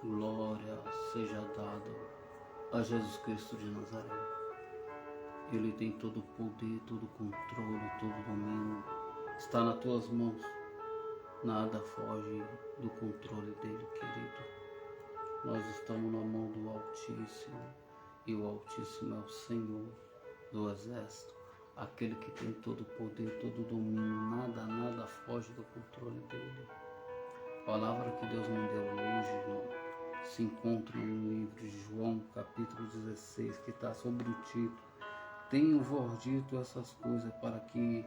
Glória seja dada a Jesus Cristo de Nazaré. Ele tem todo o poder, todo o controle, todo o domínio. Está nas tuas mãos. Nada foge do controle dele, querido. Nós estamos na mão do Altíssimo. E o Altíssimo é o Senhor do Exército. Aquele que tem todo o poder, todo o domínio. Nada foge do controle dele. A palavra que Deus me deu hoje, irmão, se encontra no livro de João, capítulo 16, que está sobre o título: Tenho-vos dito essas coisas para que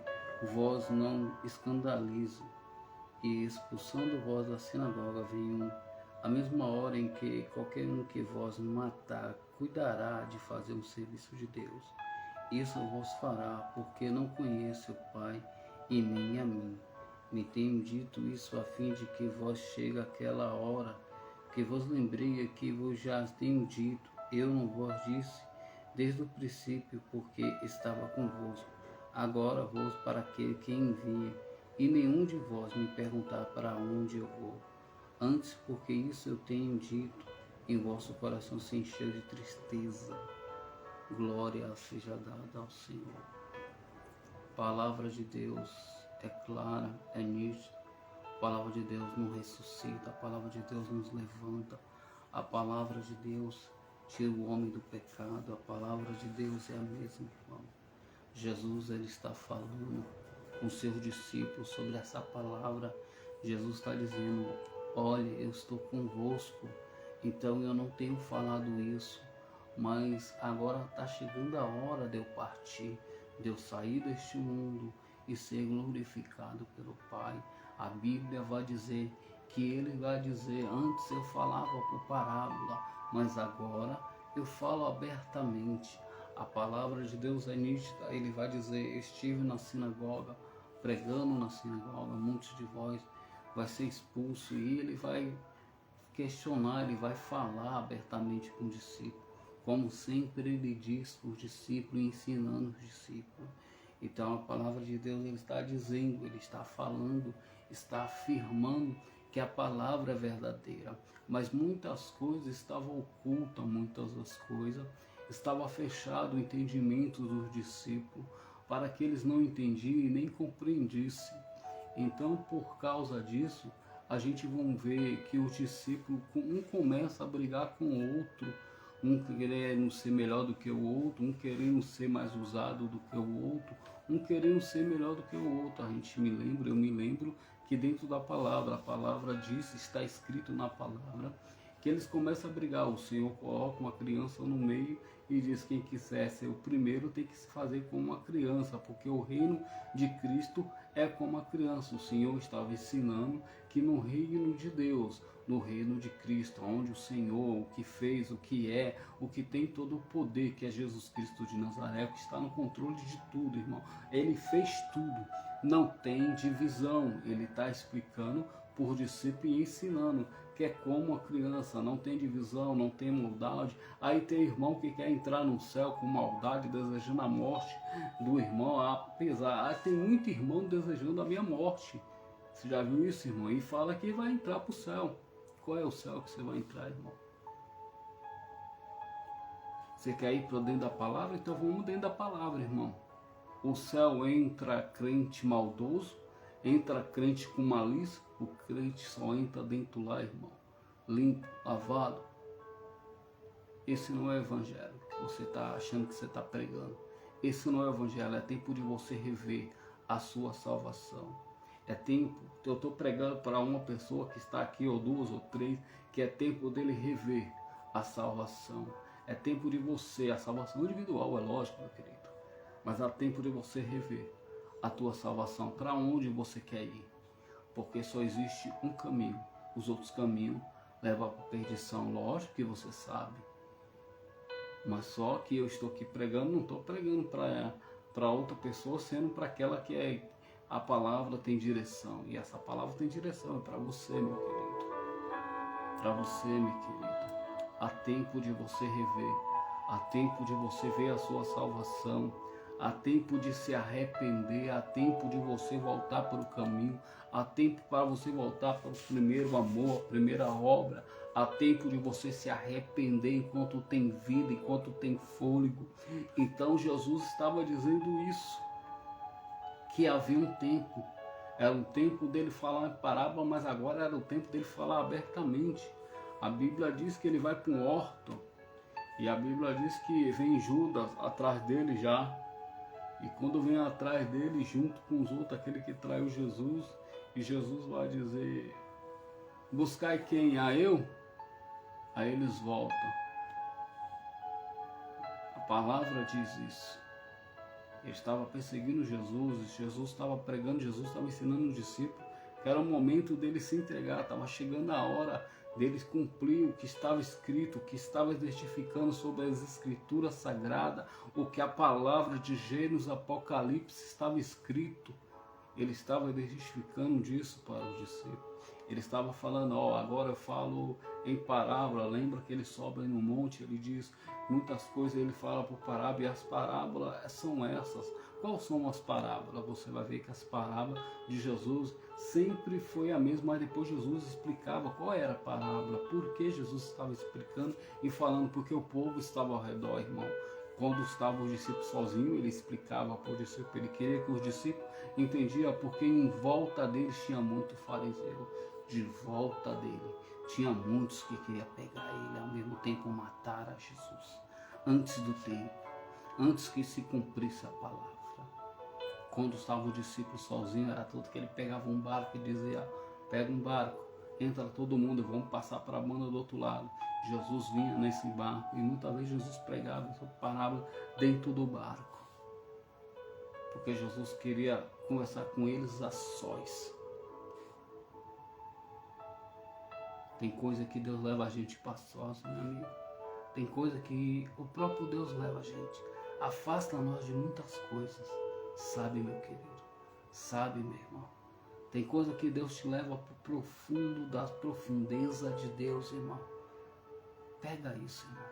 vós não escandalize. E expulsando vós da sinagoga, venham a mesma hora em que qualquer um que vós matar cuidará de fazer um serviço de Deus. Isso vos fará, porque não conhece o Pai e nem a mim. Me tenho dito isso a fim de que vós chegue aquela hora que vos lembrei que vos já tenho dito. Eu não vos disse desde o princípio, porque estava convosco. Agora vou para aquele que envia, e nenhum de vós me perguntar para onde eu vou. Antes, porque isso eu tenho dito, em vosso coração se encheu de tristeza. Glória seja dada ao Senhor. A palavra de Deus é clara, é nítida. A palavra de Deus nos ressuscita, a palavra de Deus nos levanta, a palavra de Deus tira o homem do pecado, a palavra de Deus é a mesma, irmão. Jesus, ele está falando com seus discípulos sobre essa palavra. Jesus está dizendo: olha, eu estou convosco, então eu não tenho falado isso, mas agora está chegando a hora de eu partir, de eu sair deste mundo e ser glorificado pelo Pai. A Bíblia vai dizer que ele vai dizer: antes eu falava por parábola, mas agora eu falo abertamente. A palavra de Deus é nítida. Ele vai dizer: estive na sinagoga, pregando na sinagoga, muitos de vós vai ser expulso, e ele vai questionar, ele vai falar abertamente com o discípulo, como sempre ele diz para os discípulos, ensinando os discípulos. Então a palavra de Deus, ele está dizendo, ele está falando, está afirmando que a palavra é verdadeira, mas muitas coisas estavam ocultas, muitas das coisas estava fechado o entendimento dos discípulos, para que eles não entendiam e nem compreendessem. Então, por causa disso, a gente vai ver que os discípulos, um começa a brigar com o outro, um querendo ser melhor do que o outro, um querendo ser mais usado do que o outro, um querendo ser melhor do que o outro. Eu me lembro que dentro da palavra, a palavra diz, está escrito na palavra, que eles começam a brigar. O Senhor coloca uma criança no meio e diz: quem quiser ser o primeiro tem que se fazer como uma criança, porque o reino de Cristo é como a criança. O Senhor estava ensinando que no reino de Deus, no reino de Cristo, onde o Senhor, o que fez, o que é, o que tem todo o poder, que é Jesus Cristo de Nazaré, que está no controle de tudo, irmão. Ele fez tudo, não tem divisão. Ele está explicando por discípulo e ensinando que é como a criança, não tem divisão, não tem maldade. Aí tem irmão que quer entrar no céu com maldade, desejando a morte do irmão, apesar, tem muito irmão desejando a minha morte. Você já viu isso, irmão? E fala que vai entrar para o céu. Qual é o céu que você vai entrar, irmão? Você quer ir para dentro da palavra? Então vamos dentro da palavra, irmão. O céu entra crente maldoso, entra crente com malícia. O crente só entra dentro lá, irmão, limpo, lavado. Esse não é o evangelho que você está achando que você está pregando. Esse não é o evangelho. É tempo de você rever a sua salvação. É tempo, eu estou pregando para uma pessoa que está aqui, ou duas, ou três, que é tempo dele rever a salvação. É tempo de você, a salvação individual, é lógico, meu querido, mas há tempo de você rever a tua salvação, para onde você quer ir. Porque só existe um caminho, os outros caminhos levam para a perdição, lógico que você sabe. Mas só que eu estou aqui pregando, não estou pregando para outra pessoa, sendo para aquela que é, a palavra tem direção. E essa palavra tem direção, é para você, meu querido. Para você, minha querida. Há tempo de você rever, há tempo de você ver a sua salvação. Há tempo de se arrepender, há tempo de você voltar para o caminho, há tempo para você voltar para o primeiro amor, a primeira obra, Há tempo de você se arrepender enquanto tem vida, enquanto tem fôlego. Então Jesus estava dizendo isso, que havia um tempo. Era um tempo dele falar em parábola, mas agora era o tempo dele falar abertamente. A Bíblia diz que ele vai para um horto, e a Bíblia diz que vem Judas atrás dele já. E quando vem atrás dele, junto com os outros, aquele que traiu Jesus, e Jesus vai dizer: buscai quem? A eu? Aí eles voltam. A palavra diz isso. Ele estava perseguindo Jesus, Jesus estava pregando, Jesus estava ensinando os discípulos que era o momento dele se entregar, estava chegando a hora dele cumprir o que estava escrito, o que estava testificando sobre as escrituras sagradas, o que a palavra de Gênesis, Apocalipse estava escrito. Ele estava testificando disso para os discípulos. Ele estava falando: ó, agora eu falo em parábola. Lembra que ele sobe no monte, ele diz muitas coisas, ele fala por parábola, e as parábolas são essas. Quais são as parábolas? Você vai ver que as parábolas de Jesus sempre foi a mesma, mas depois Jesus explicava qual era a parábola, por que Jesus estava explicando e falando, porque o povo estava ao redor, irmão. Quando estavam os discípulos sozinhos, ele explicava para os discípulos, ele queria que os discípulos entendiam porque em volta deles tinha muito fariseu, de volta dele tinha muitos que queriam pegar ele, ao mesmo tempo matar a Jesus, antes do tempo, antes que se cumprisse a palavra. Quando estavam os discípulos sozinhos, era tudo que ele pegava um barco e dizia: pega um barco, entra todo mundo, vamos passar para a banda do outro lado. Jesus vinha nesse barco, e muitas vezes Jesus pregava essa parábola dentro do barco, porque Jesus queria conversar com eles a sós. Tem coisa que Deus leva a gente para sós, meu amigo. Tem coisa que o próprio Deus leva a gente. Afasta nós de muitas coisas. Sabe, meu querido? Sabe, meu irmão? Tem coisa que Deus te leva para o profundo das profundezas de Deus, irmão. Pega isso, irmão.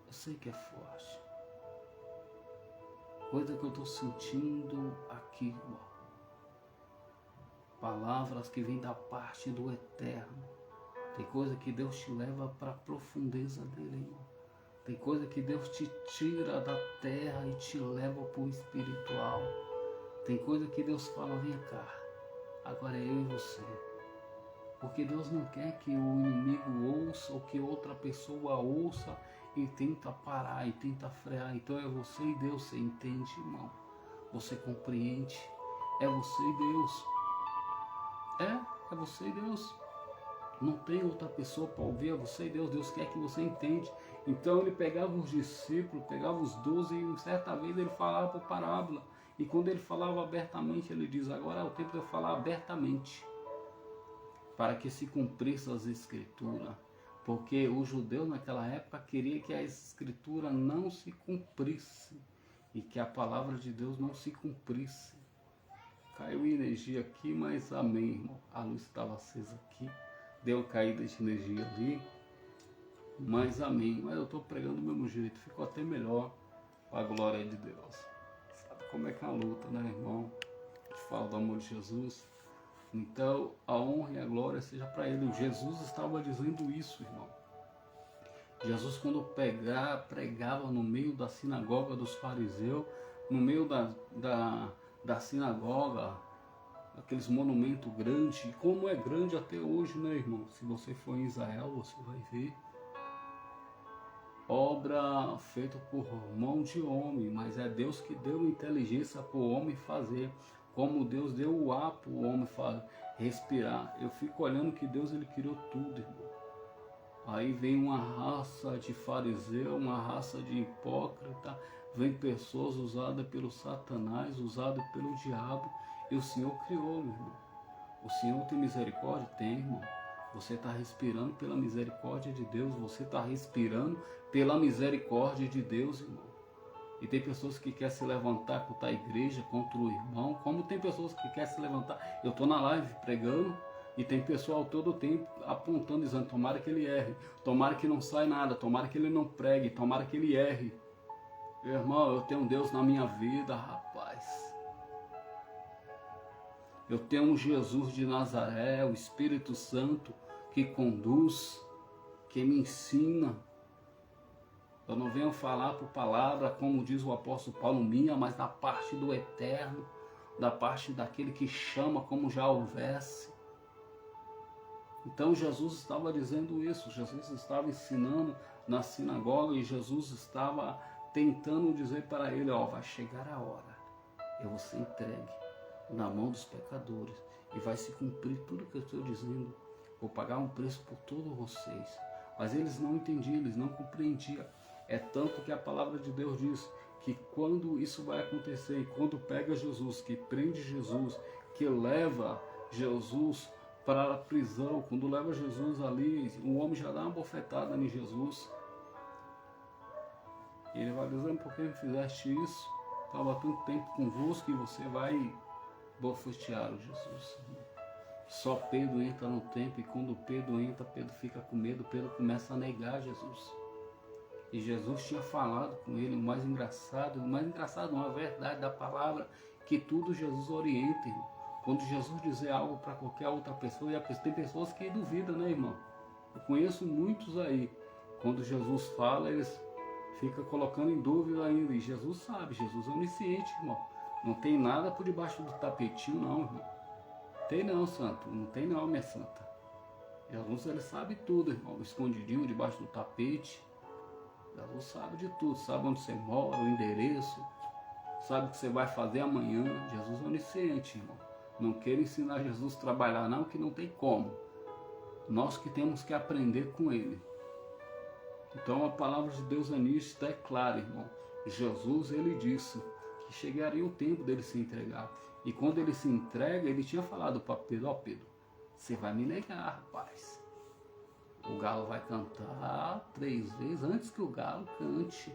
Eu sei que é forte. Coisa que eu estou sentindo aqui, irmão. Palavras que vêm da parte do Eterno. Tem coisa que Deus te leva para a profundeza dele, irmão. Tem coisa que Deus te tira da terra e te leva para o espiritual. Tem coisa que Deus fala: vem cá, agora é eu e você. Porque Deus não quer que o inimigo ouça ou que outra pessoa ouça e tenta parar e tenta frear. Então é você e Deus, você entende, irmão? Você compreende? É você e Deus. É você e Deus. Não tem outra pessoa para ouvir, é você e Deus. Deus quer que você entende. Então ele pegava os discípulos, pegava os 12 e certa vez ele falava por parábola. E quando ele falava abertamente, ele diz: agora é o tempo de eu falar abertamente, para que se cumprisse as escrituras. Porque o judeu naquela época queria que a escritura não se cumprisse e que a palavra de Deus não se cumprisse. Caiu energia aqui, mas amém, irmão. A luz estava acesa aqui, deu uma caída de energia ali, mas amém. Mas eu estou pregando do mesmo jeito, ficou até melhor, para a glória de Deus. Sabe como é que é a luta, né, irmão? A gente fala do amor de Jesus. Então a honra e a glória seja para ele. Jesus estava dizendo isso, irmão. Jesus, quando pregava no meio da sinagoga dos fariseus, no meio da sinagoga, aqueles monumentos grandes, como é grande até hoje, né, irmão? Se você for em Israel, você vai ver obra feita por mão de homem, mas é Deus que deu inteligência para o homem fazer, como Deus deu o ar para o homem respirar. Eu fico olhando que Deus, ele criou tudo, irmão. Aí vem uma raça de fariseu, uma raça de hipócrita, vem pessoas usadas pelo Satanás, usadas pelo diabo, e o Senhor criou, meu irmão. O Senhor tem misericórdia? Tem, irmão. Você está respirando pela misericórdia de Deus, você está respirando pela misericórdia de Deus, irmão. E tem pessoas que querem se levantar contra a igreja, contra o irmão, como tem pessoas que querem se levantar. Eu estou na live pregando, e tem pessoal todo o tempo apontando, dizendo: tomara que ele erre, tomara que não saia nada, tomara que ele não pregue, tomara que ele erre. Meu irmão, eu tenho um Deus na minha vida, rapaz. Eu tenho um Jesus de Nazaré, o Espírito Santo, que conduz, que me ensina. Eu não venho falar por palavra, como diz o apóstolo Paulo, minha, mas da parte do Eterno, da parte daquele que chama como já houvesse. Então Jesus estava dizendo isso, Jesus estava ensinando na sinagoga e Jesus estava tentando dizer para ele, ó, vai chegar a hora, eu vou ser entregue na mão dos pecadores e vai se cumprir tudo que eu estou dizendo. Vou pagar um preço por todos vocês. Mas eles não entendiam, eles não compreendiam. É tanto que a palavra de Deus diz que quando isso vai acontecer, e quando pega Jesus, que prende Jesus, que leva Jesus para a prisão, quando leva Jesus ali, o homem já dá uma bofetada em Jesus. E ele vai dizendo, por que me fizeste isso? Estava tanto tempo convosco e você vai bofetear o Jesus. Só Pedro entra no templo e quando Pedro entra, Pedro fica com medo, Pedro começa a negar Jesus. E Jesus tinha falado com ele, o mais engraçado, uma verdade da palavra, que tudo Jesus orienta, irmão. Quando Jesus dizer algo para qualquer outra pessoa, e tem pessoas que duvidam, né, irmão? Eu conheço muitos aí, quando Jesus fala, eles ficam colocando em dúvida ainda. E Jesus sabe, Jesus é onisciente, irmão. Não tem nada por debaixo do tapetinho, não, irmão. Tem não, santo. Não tem não, minha santa. Jesus, ele sabe tudo, irmão. Escondidinho, debaixo do tapete. Jesus sabe de tudo. Sabe onde você mora, o endereço. Sabe o que você vai fazer amanhã. Jesus é onisciente, irmão. Não quero ensinar Jesus a trabalhar, não, que não tem como. Nós que temos que aprender com ele. Então a palavra de Deus nisso é clara, irmão. Jesus, ele disse que chegaria o tempo dele se entregar. E quando ele se entrega, ele tinha falado para Pedro, ó Pedro, você vai me negar, rapaz. O galo vai cantar 3 vezes, antes que o galo cante,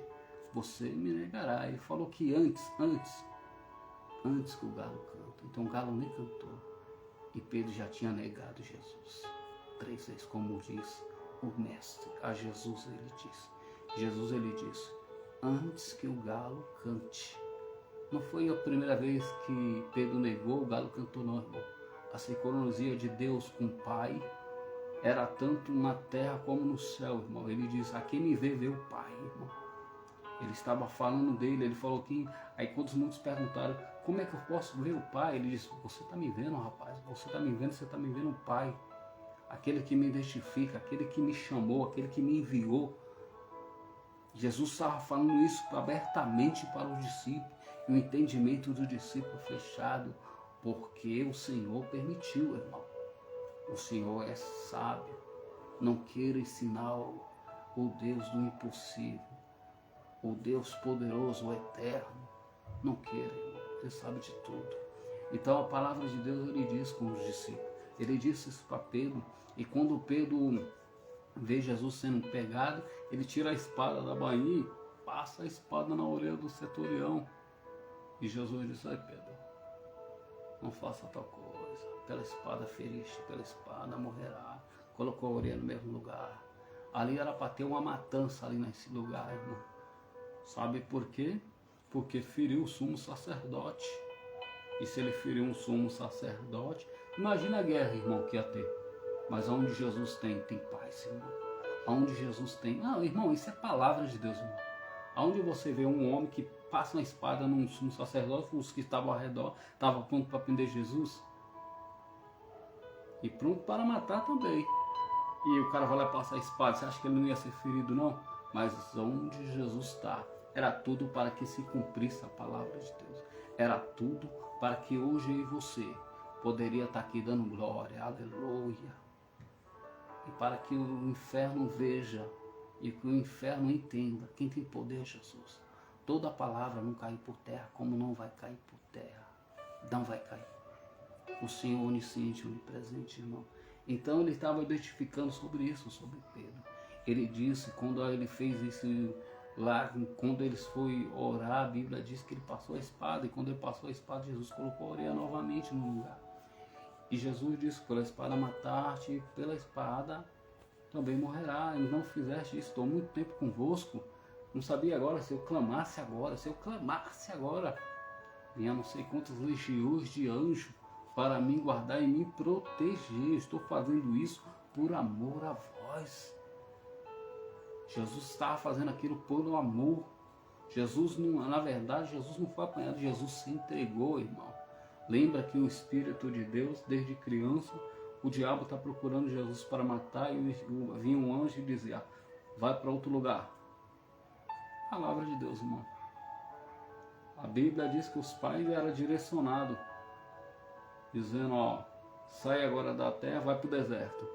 você me negará. Ele falou que antes que o galo canta. Então o galo nem cantou. E Pedro já tinha negado Jesus 3 vezes, como diz o mestre. A Jesus ele disse. Jesus ele disse, antes que o galo cante. Não foi a primeira vez que Pedro negou, o galo cantou, não, irmão. A sincronia de Deus com o Pai era tanto na terra como no céu, irmão. Ele diz, a quem me vê o Pai, irmão. Ele estava falando dele, ele falou que... Aí quando muitos perguntaram, como é que eu posso ver o Pai? Ele disse, você está me vendo, rapaz? Você está me vendo o Pai. Aquele que me identifica, aquele que me chamou, aquele que me enviou. Jesus estava falando isso abertamente para os discípulos. E o entendimento do discípulo fechado, porque o Senhor permitiu, irmão. O Senhor é sábio. Não queira ensinar o Deus do impossível. O Deus poderoso, o eterno. Não queira, irmão. Ele sabe de tudo. Então a palavra de Deus, ele diz com os discípulos. Ele disse isso para Pedro. E quando Pedro vê Jesus sendo pegado, ele tira a espada da bainha e passa a espada na orelha do centurião. E Jesus disse, ai Pedro, não faça tal coisa. Pela espada feriste, pela espada morrerá. Colocou a orelha no mesmo lugar. Ali era para ter uma matança ali nesse lugar, irmão. Sabe por quê? Porque feriu o sumo sacerdote. E se ele feriu um sumo sacerdote, imagina a guerra, irmão, que ia ter. Mas onde Jesus tem paz, irmão. Onde Jesus tem... Não, irmão, isso é palavra de Deus, irmão. Onde você vê um homem que passa uma espada num sumo sacerdote, os que estavam ao redor estavam prontos para prender Jesus. E pronto para matar também. E o cara vai lá passar a espada. Você acha que ele não ia ser ferido, não? Mas onde Jesus está, era tudo para que se cumprisse a palavra de Deus. Era tudo para que hoje eu e você poderia estar aqui dando glória, aleluia. E para que o inferno veja e que o inferno entenda quem tem poder é Jesus. Toda a palavra não cai por terra, como não vai cair por terra. Não vai cair. O Senhor onisciente, onipresente, irmão. Então ele estava identificando sobre isso, sobre Pedro. Ele disse, quando ele fez isso lá, quando eles foi orar, a Bíblia diz que ele passou a espada. E quando ele passou a espada, Jesus colocou a orelha novamente no lugar. E Jesus disse, pela espada mataste, e pela espada também morrerá. E não fizeste isso, estou muito tempo convosco. Não sabia agora, se eu clamasse agora, vinha não sei quantas legiões de anjos para me guardar e me proteger. Estou fazendo isso por amor a vós. Jesus estava fazendo aquilo por amor. Jesus não, na verdade, Jesus não foi apanhado, Jesus se entregou, irmão. Lembra que o Espírito de Deus, desde criança, o diabo está procurando Jesus para matar, e vinha um anjo e dizia: vai para outro lugar. Palavra de Deus, irmão. A Bíblia diz que os pais eram direcionados, dizendo: ó, sai agora da terra, vai para o deserto.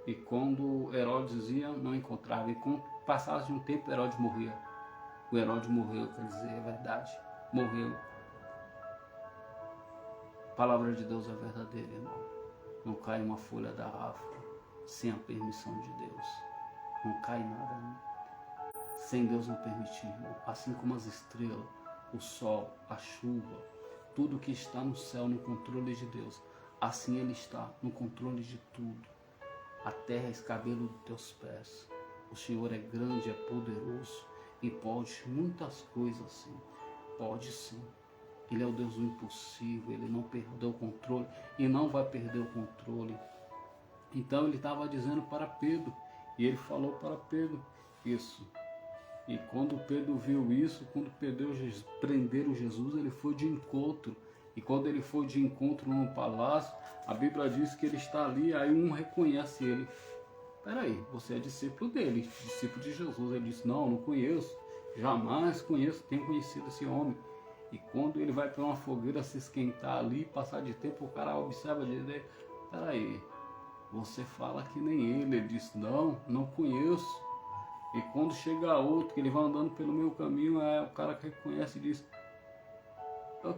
E quando Herodes ia, não encontrava. E com o passar de um tempo, Herodes morria. O Herodes morreu, quer dizer, é verdade. Morreu. A palavra de Deus é verdadeira, irmão. Não cai uma folha da árvore sem a permissão de Deus. Não cai nada, irmão, sem Deus não permitir, irmão. Assim como as estrelas, o sol, a chuva, tudo que está no céu no controle de Deus, assim Ele está no controle de tudo. A terra é escabelo dos teus pés. O Senhor é grande, é poderoso e pode muitas coisas, sim. Pode sim. Ele é o Deus do impossível, Ele não perdeu o controle e não vai perder o controle. Então Ele estava dizendo para Pedro, e Ele falou para Pedro isso. E quando Pedro viu isso, quando prenderam Jesus, ele foi de encontro. E quando ele foi de encontro no palácio, a Bíblia diz que ele está ali, aí um reconhece ele. Peraí, você é discípulo dele, discípulo de Jesus. Ele disse: não conheço, jamais conheço, tenho conhecido esse homem. E quando ele vai para uma fogueira se esquentar ali, passar de tempo, o cara observa e diz: peraí, você fala que nem ele. Ele disse: não conheço. E quando chega outro, que ele vai andando pelo meu caminho, o cara que reconhece e diz: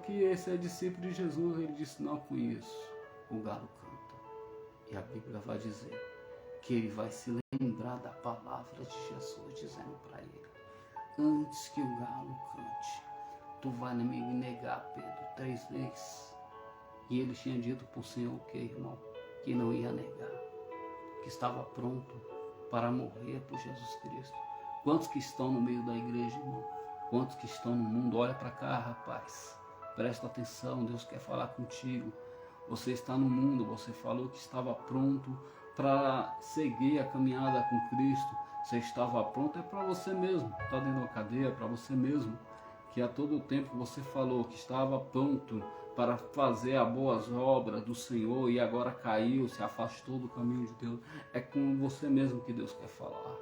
que esse é discípulo de Jesus. Ele disse: não conheço. O galo canta. E a Bíblia vai dizer que ele vai se lembrar da palavra de Jesus, dizendo para ele: antes que o galo cante, tu vai me negar, Pedro, 3 vezes. E ele tinha dito para o Senhor que, irmão, que não ia negar, que estava pronto para morrer por Jesus Cristo. Quantos que estão no meio da igreja, irmão? Quantos que estão no mundo? Olha para cá, rapaz. Presta atenção, Deus quer falar contigo. Você está no mundo, você falou que estava pronto para seguir a caminhada com Cristo. Você estava pronto, é para você mesmo. Está dentro da cadeia, é para você mesmo. Que a todo tempo você falou que estava pronto para fazer as boas obras do Senhor e agora caiu, se afastou do caminho de Deus. É com você mesmo que Deus quer falar.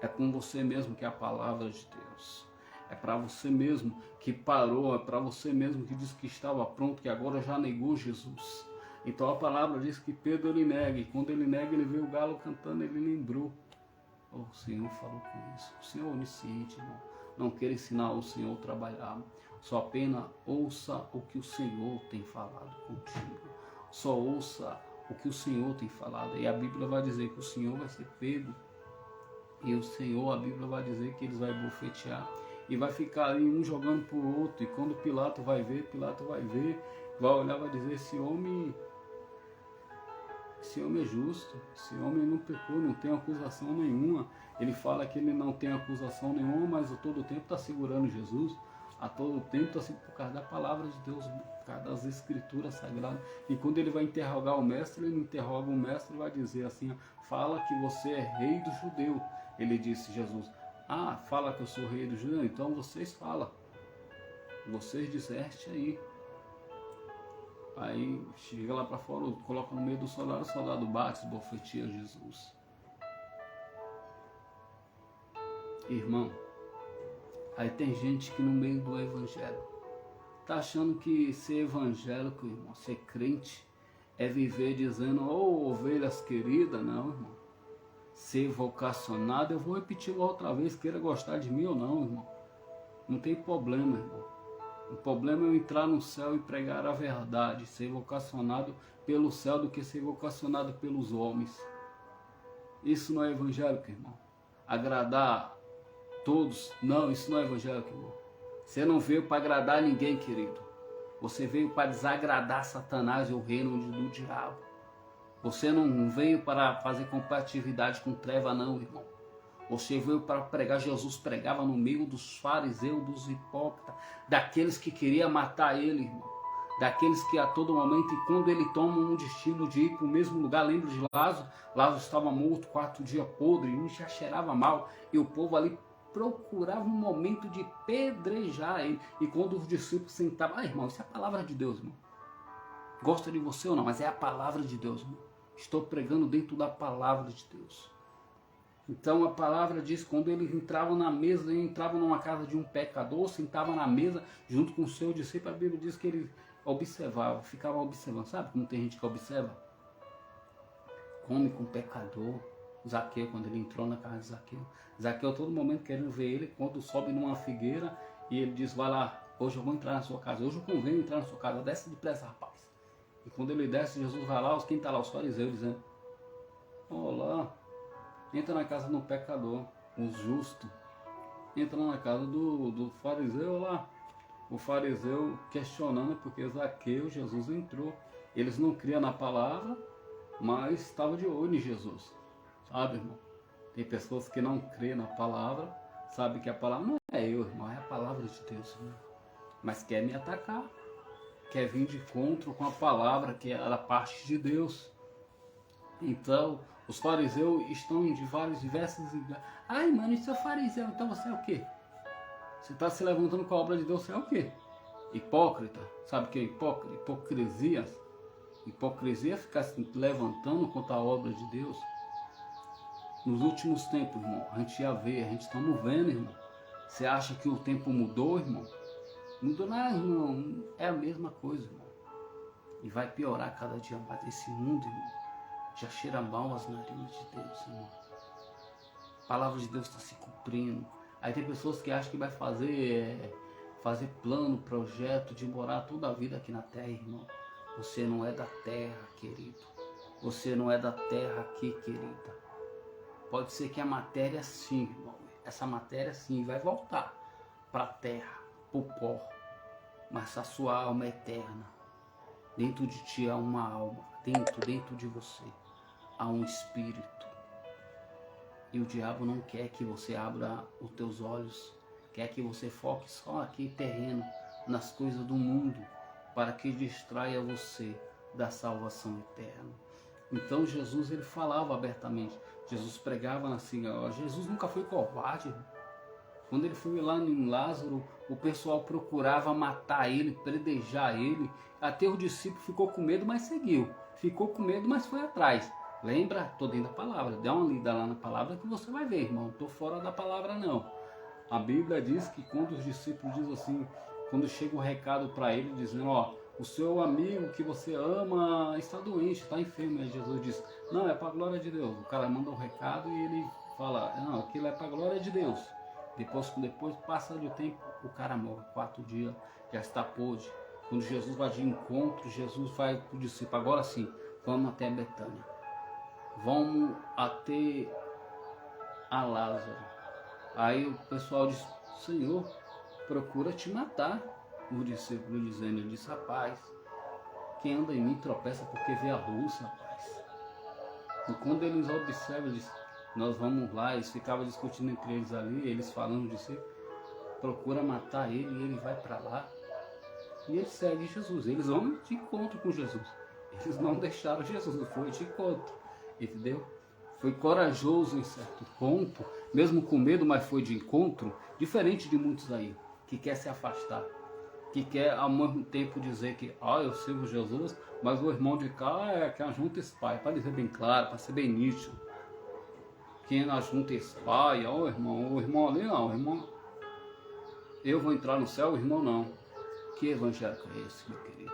É com você mesmo que é a palavra de Deus. É para você mesmo que parou, é para você mesmo que disse que estava pronto, que agora já negou Jesus. Então a palavra diz que Pedro ele nega, e quando ele nega, ele vê o galo cantando, ele lembrou. O Senhor falou com isso. O Senhor é onisciente, irmão. Não queira ensinar o Senhor a trabalhar. Só apenas ouça o que o Senhor tem falado contigo. Só ouça o que o Senhor tem falado. E a Bíblia vai dizer que o Senhor vai ser pego. E o Senhor, a Bíblia vai dizer que eles vão bofetear. E vai ficar ali um jogando para o outro. E quando Pilato vai ver, vai olhar e vai dizer: esse homem é justo, esse homem não pecou, não tem acusação nenhuma. Ele fala que ele não tem acusação nenhuma, mas a todo tempo está segurando Jesus. A todo tempo está por causa da palavra de Deus, por causa das escrituras sagradas. E quando ele vai interrogar o mestre, ele interroga o mestre e vai dizer assim: fala que você é rei dos judeus. Ele disse, Jesus: fala que eu sou rei dos judeus, então vocês falam. Vocês disseste aí. Aí chega lá para fora, coloca no meio do soldado, o soldado bate, bofeteia Jesus. Irmão, aí tem gente que no meio do evangelho tá achando que ser evangélico, irmão, ser crente, é viver dizendo: ovelhas queridas. Não, irmão. Ser vocacionado, eu vou repetir outra vez, queira gostar de mim ou não, irmão. Não tem problema, irmão. O problema é eu entrar no céu e pregar a verdade, ser vocacionado pelo céu do que ser vocacionado pelos homens. Isso não é evangélico, irmão. Agradar todos, não, isso não é evangélico, irmão. Você não veio para agradar ninguém, querido. Você veio para desagradar Satanás e o reino do diabo. Você não veio para fazer compatibilidade com treva, não, irmão. Você veio para pregar. Jesus pregava no meio dos fariseus, dos hipócritas, daqueles que queriam matar ele, irmão. daqueles que a todo momento, e quando ele toma um destino de ir para o mesmo lugar, lembra de Lázaro? Lázaro estava morto, 4 dias podre, e já cheirava mal, e o povo ali procurava um momento de pedrejar ele. E quando os discípulos sentavam, irmão, isso é a palavra de Deus, irmão. Gosta de você ou não, mas é a palavra de Deus, irmão. Estou pregando dentro da palavra de Deus. Então a palavra diz, quando eles entravam na mesa, ele entrava numa casa de um pecador, sentava na mesa junto com o seu discípulo, a Bíblia diz que ele observava, ficava observando. Sabe como tem gente que observa? Come com o pecador. Zaqueu, quando ele entrou na casa de Zaqueu. Zaqueu a todo momento querendo ver ele, quando sobe numa figueira e ele diz, vai lá, hoje eu vou entrar na sua casa, hoje eu convenho entrar na sua casa, desce depressa, rapaz. E quando ele desce, Jesus vai lá, quem está lá? Os fariseus dizendo, olá, entra na casa do pecador, o justo. Entra na casa do fariseu lá. O fariseu questionando porque Zaqueu, Jesus entrou. Eles não criam na palavra, mas estavam de olho em Jesus. Sabe, irmão? Tem pessoas que não crêem na palavra, sabe que a palavra não é eu, irmão, é a palavra de Deus, irmão. Mas quer me atacar, quer vir de encontro com a palavra que é da parte de Deus. Então, os fariseus estão em diversos lugares. Ai, mano, isso é fariseu, então você é o quê? Você está se levantando com a obra de Deus, você é o quê? Hipócrita. Sabe o que é hipócrita? Hipocrisia. Hipocrisia é ficar se levantando contra a obra de Deus. Nos últimos tempos, irmão, a gente ia ver, a gente estamos vendo, irmão. Você acha que o tempo mudou, irmão? Mudou nada, irmão. É a mesma coisa, irmão. E vai piorar cada dia mais. Esse mundo, irmão, já cheira mal as narinas de Deus, irmão. A palavra de Deus está se cumprindo. Aí tem pessoas que acham que vai fazer plano, projeto de morar toda a vida aqui na terra, irmão. Você não é da terra, querido. Você não é da terra aqui, querida. Pode ser que a matéria sim, irmão. Essa matéria sim vai voltar para a terra, para o pó. Mas a sua alma é eterna. Dentro de ti há uma alma. Dentro de você há um espírito. E o diabo não quer que você abra os teus olhos. Quer que você foque só aqui terreno, nas coisas do mundo, para que distraia você da salvação eterna. Então Jesus, ele falava abertamente. Jesus pregava assim, ó, Jesus nunca foi covarde. Irmão. Quando ele foi lá em Lázaro, o pessoal procurava matar ele, predejar ele. Até o discípulo ficou com medo, mas seguiu. Ficou com medo, mas foi atrás. Lembra? Estou dentro da palavra. Dá uma lida lá na palavra que você vai ver, irmão. Não estou fora da palavra, não. A Bíblia diz que quando os discípulos dizem assim, quando chega o recado para ele, dizendo, ó, o seu amigo que você ama está doente, está enfermo. Aí Jesus diz, não, é para a glória de Deus. O cara manda um recado e ele fala, não, aquilo é para a glória de Deus. Depois passa do tempo, o cara morre. 4 dias, já está podre. Quando Jesus vai de encontro, Jesus vai para o discípulo, agora sim, vamos até Betânia. Vamos até a Lázaro. Aí o pessoal diz, Senhor, procura te matar. O discípulo dizendo, ele disse, rapaz, quem anda em mim tropeça porque vê a luz, rapaz. E quando eles observam, eles, nós vamos lá, eles ficavam discutindo entre eles ali, eles falando de si, procura matar ele e ele vai para lá. E eles seguem Jesus, eles vão de encontro com Jesus. Eles não deixaram Jesus, foi de encontro, entendeu? Foi corajoso em certo ponto, mesmo com medo, mas foi de encontro, diferente de muitos aí, que quer se afastar. Que quer ao mesmo tempo dizer que eu sirvo Jesus, mas o irmão de cá é que ajunta espalha, para dizer bem claro, para ser bem nítido. Quem ajunta espalha, o irmão ali não, o irmão, eu vou entrar no céu, o irmão não. Que evangelho é esse, meu querido?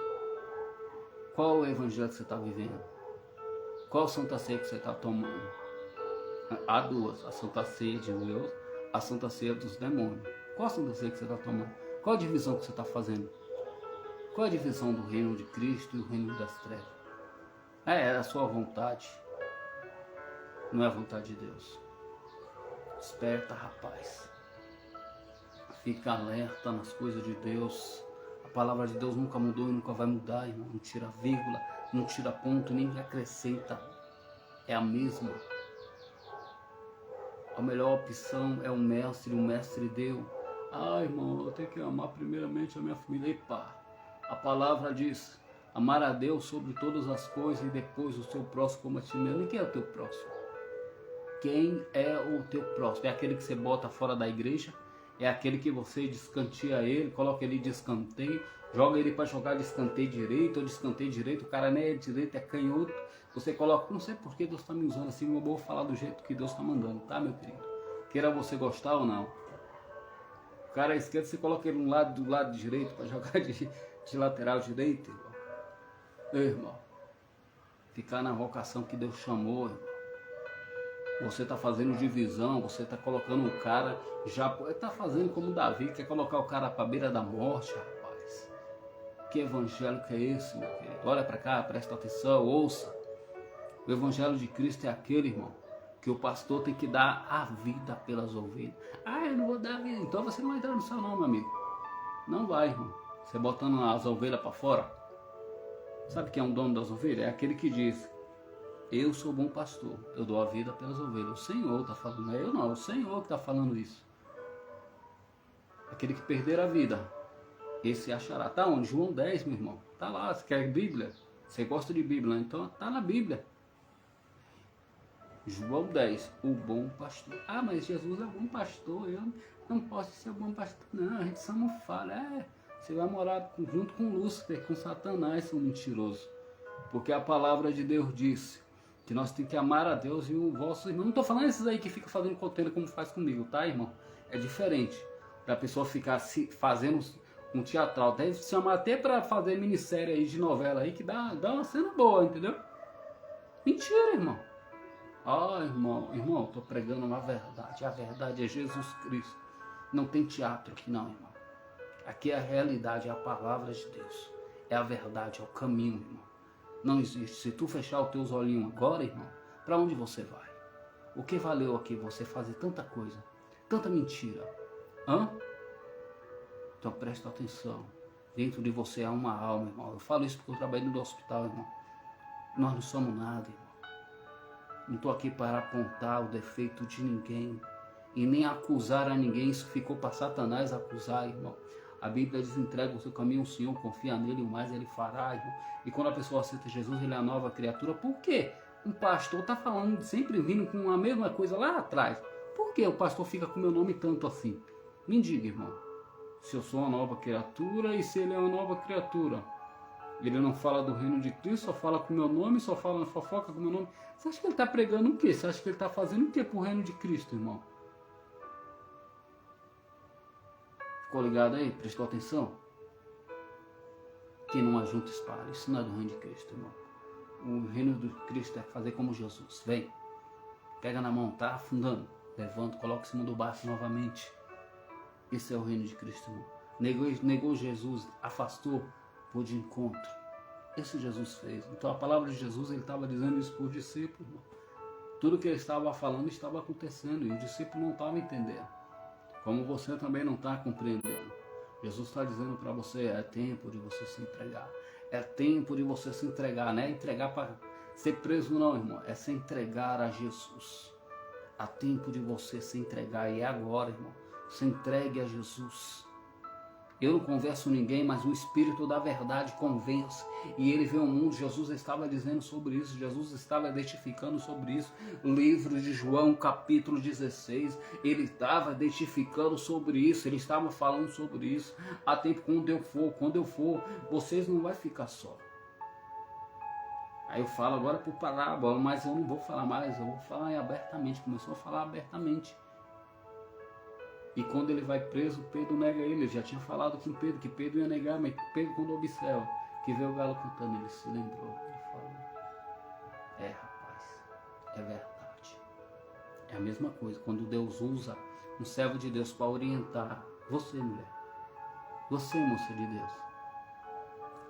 Qual o evangelho que você está vivendo? Qual Santa Ceia que você está tomando? Há duas, a Santa Ceia de Deus, a Santa Ceia dos demônios. Qual a Santa Ceia que você está tomando? Qual a divisão que você está fazendo? Qual a divisão do reino de Cristo e do reino das trevas? É a sua vontade. Não é a vontade de Deus. Desperta, rapaz. Fica alerta nas coisas de Deus. A palavra de Deus nunca mudou e nunca vai mudar, irmão. Não tira vírgula, não tira ponto, nem acrescenta. É a mesma. A melhor opção é o mestre deu. Irmão, eu tenho que amar primeiramente a minha família. Epa, A palavra diz: amar a Deus sobre todas as coisas e depois o seu próximo como a ti mesmo. E quem é o teu próximo? Quem é o teu próximo? É aquele que você bota fora da igreja? É aquele que você descanteia ele, coloca ele de escanteio, joga ele para jogar de escanteio direito ou de escanteio direito, o cara nem é direito, é canhoto. Você coloca, não sei por que Deus está me usando assim, eu vou falar do jeito que Deus está mandando, tá, meu querido? Queira você gostar ou não. O cara esquerdo, você coloca ele do lado direito para jogar de lateral direito, irmão. Meu irmão, ficar na vocação que Deus chamou, irmão. Você está fazendo divisão, você está colocando o cara, já está fazendo como Davi, quer colocar o cara para a beira da morte, rapaz. Que evangelho que é esse, meu querido? Olha para cá, presta atenção, ouça. O evangelho de Cristo é aquele, irmão, que o pastor tem que dar a vida pelas ovelhas. Ah, eu não vou dar a vida, então você não vai entrar no céu não, meu amigo. Não vai, irmão. Você botando as ovelhas para fora. Sabe quem é um dono das ovelhas? É aquele que diz: eu sou bom pastor, eu dou a vida pelas ovelhas. O Senhor está falando, não é eu não, é o Senhor que está falando isso. Aquele que perder a vida, esse achará. Tá onde? João 10, meu irmão. Tá lá, você quer Bíblia? Você gosta de Bíblia, então tá na Bíblia. João 10, o bom pastor. Ah, mas Jesus é bom pastor, eu não posso ser bom pastor. Não, a gente só não fala. Você vai morar junto com Lúcifer, com Satanás, seu mentiroso. Porque a palavra de Deus disse que nós temos que amar a Deus e o vosso irmão. Não estou falando esses aí que ficam fazendo contenda como faz comigo, tá, irmão? É diferente da pessoa ficar fazendo um teatral. Deve se chamar até para fazer minissérie aí de novela aí que dá uma cena boa, entendeu? Mentira, irmão. Irmão, estou pregando uma verdade. A verdade é Jesus Cristo. Não tem teatro aqui não, irmão. Aqui é a realidade, é a palavra de Deus. É a verdade, é o caminho, irmão. Não existe. Se tu fechar os teus olhinhos agora, irmão, para onde você vai? O que valeu aqui você fazer tanta coisa, tanta mentira? Então presta atenção. Dentro de você há uma alma, irmão. Eu falo isso porque eu trabalho no hospital, irmão. Nós não somos nada, irmão. Não estou aqui para apontar o defeito de ninguém e nem acusar a ninguém. Isso ficou para Satanás acusar, irmão. A Bíblia diz: entrega o seu caminho ao Senhor, confia nele, o mais ele fará, irmão. E quando a pessoa aceita Jesus, ele é a nova criatura. Por quê? Um pastor está falando, sempre vindo com a mesma coisa lá atrás. Por que o pastor fica com meu nome tanto assim? Me diga, irmão. Se eu sou uma nova criatura e se ele é uma nova criatura. Ele não fala do reino de Cristo, só fala com o meu nome, só fala na fofoca com o meu nome. Você acha que ele está pregando o quê? Você acha que ele está fazendo o quê para o reino de Cristo, irmão? Ficou ligado aí? Prestou atenção? Quem não ajunta espalha. Isso não é do reino de Cristo, irmão. O reino de Cristo é fazer como Jesus. Vem. Pega na mão, tá afundando. Levanta, coloca em cima do barco novamente. Esse é o reino de Cristo, irmão. Negou Jesus, afastou, por de encontro. Isso Jesus fez. Então a palavra de Jesus, ele estava dizendo isso por discípulo, irmão. Tudo que ele estava falando estava acontecendo e o discípulo não estava entendendo. Como você também não está compreendendo. Jesus está dizendo para você: é tempo de você se entregar. É tempo de você se entregar. Não é entregar para ser preso não, irmão. É se entregar a Jesus. Há tempo de você se entregar. E é agora, irmão. Se entregue a Jesus. Eu não converso ninguém, mas o Espírito da verdade convence. E ele vê o mundo. Jesus estava dizendo sobre isso. Jesus estava identificando sobre isso. O livro de João, capítulo 16. Ele estava identificando sobre isso. Ele estava falando sobre isso. Há tempo, quando eu for, vocês não vão ficar só. Aí eu falo agora por parábola, mas eu não vou falar mais. Eu vou falar abertamente. Começou a falar abertamente. E quando ele vai preso, Pedro nega ele. Ele já tinha falado com Pedro que Pedro ia negar, mas Pedro, quando observa que vê o galo cantando, ele se lembrou. Ele falou: rapaz, é verdade. É a mesma coisa. Quando Deus usa um servo de Deus para orientar você, mulher, você, moça de Deus.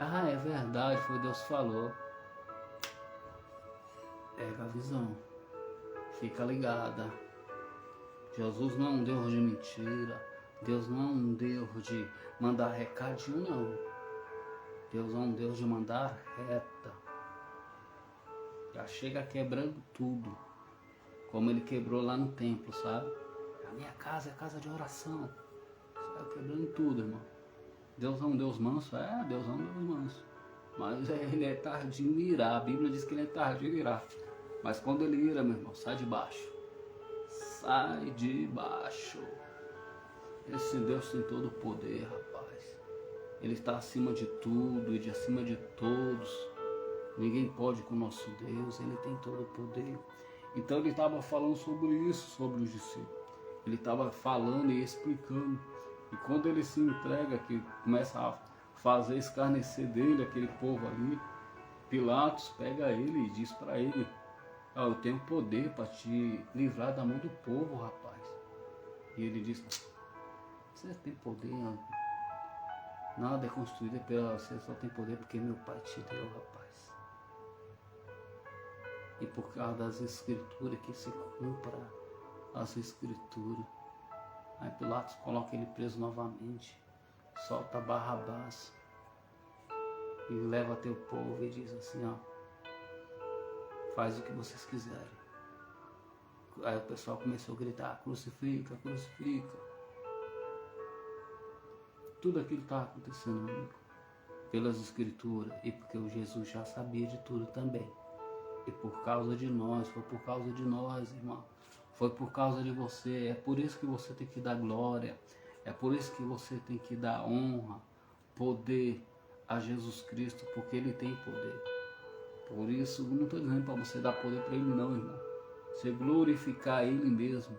É verdade, foi Deus que falou. Pega a visão. Fica ligada. Jesus não é um Deus de mentira. Deus não é um Deus de mandar recadinho, não. Deus é um Deus de mandar reta. Já chega quebrando tudo. Como ele quebrou lá no templo, sabe? A minha casa é casa de oração. Saiu quebrando tudo, irmão. Deus é um Deus manso? É, Deus é um Deus manso. Mas ele é tardio em irar. A Bíblia diz que ele é tardio em irar. Mas quando ele ira, meu irmão, sai de baixo. Sai de baixo. Esse Deus tem todo o poder, rapaz. Ele está acima de tudo e de acima de todos. Ninguém pode com o nosso Deus. Ele tem todo o poder. Então ele estava falando sobre isso, sobre os discípulos. Ele estava falando e explicando. E quando ele se entrega, que começa a fazer escarnecer dele, aquele povo ali, Pilatos pega ele e diz para ele: eu tenho poder para te livrar da mão do povo, rapaz. E ele diz: você tem poder, nada é construído pela você, só tem poder porque meu pai te deu, rapaz. E por causa das escrituras que se cumpra as escrituras. Aí Pilatos coloca ele preso novamente, solta Barrabás e leva até o povo e diz assim, ó, faz o que vocês quiserem. Aí o pessoal começou a gritar, crucifica, crucifica. Tudo aquilo estava acontecendo, meu amigo, pelas escrituras, e porque o Jesus já sabia de tudo também. E por causa de nós, foi por causa de nós, irmão. Foi por causa de você. É por isso que você tem que dar glória. É por isso que você tem que dar honra, poder a Jesus Cristo, porque Ele tem poder. Por isso, não estou dizendo para você dar poder para Ele não, irmão. Você glorificar Ele mesmo.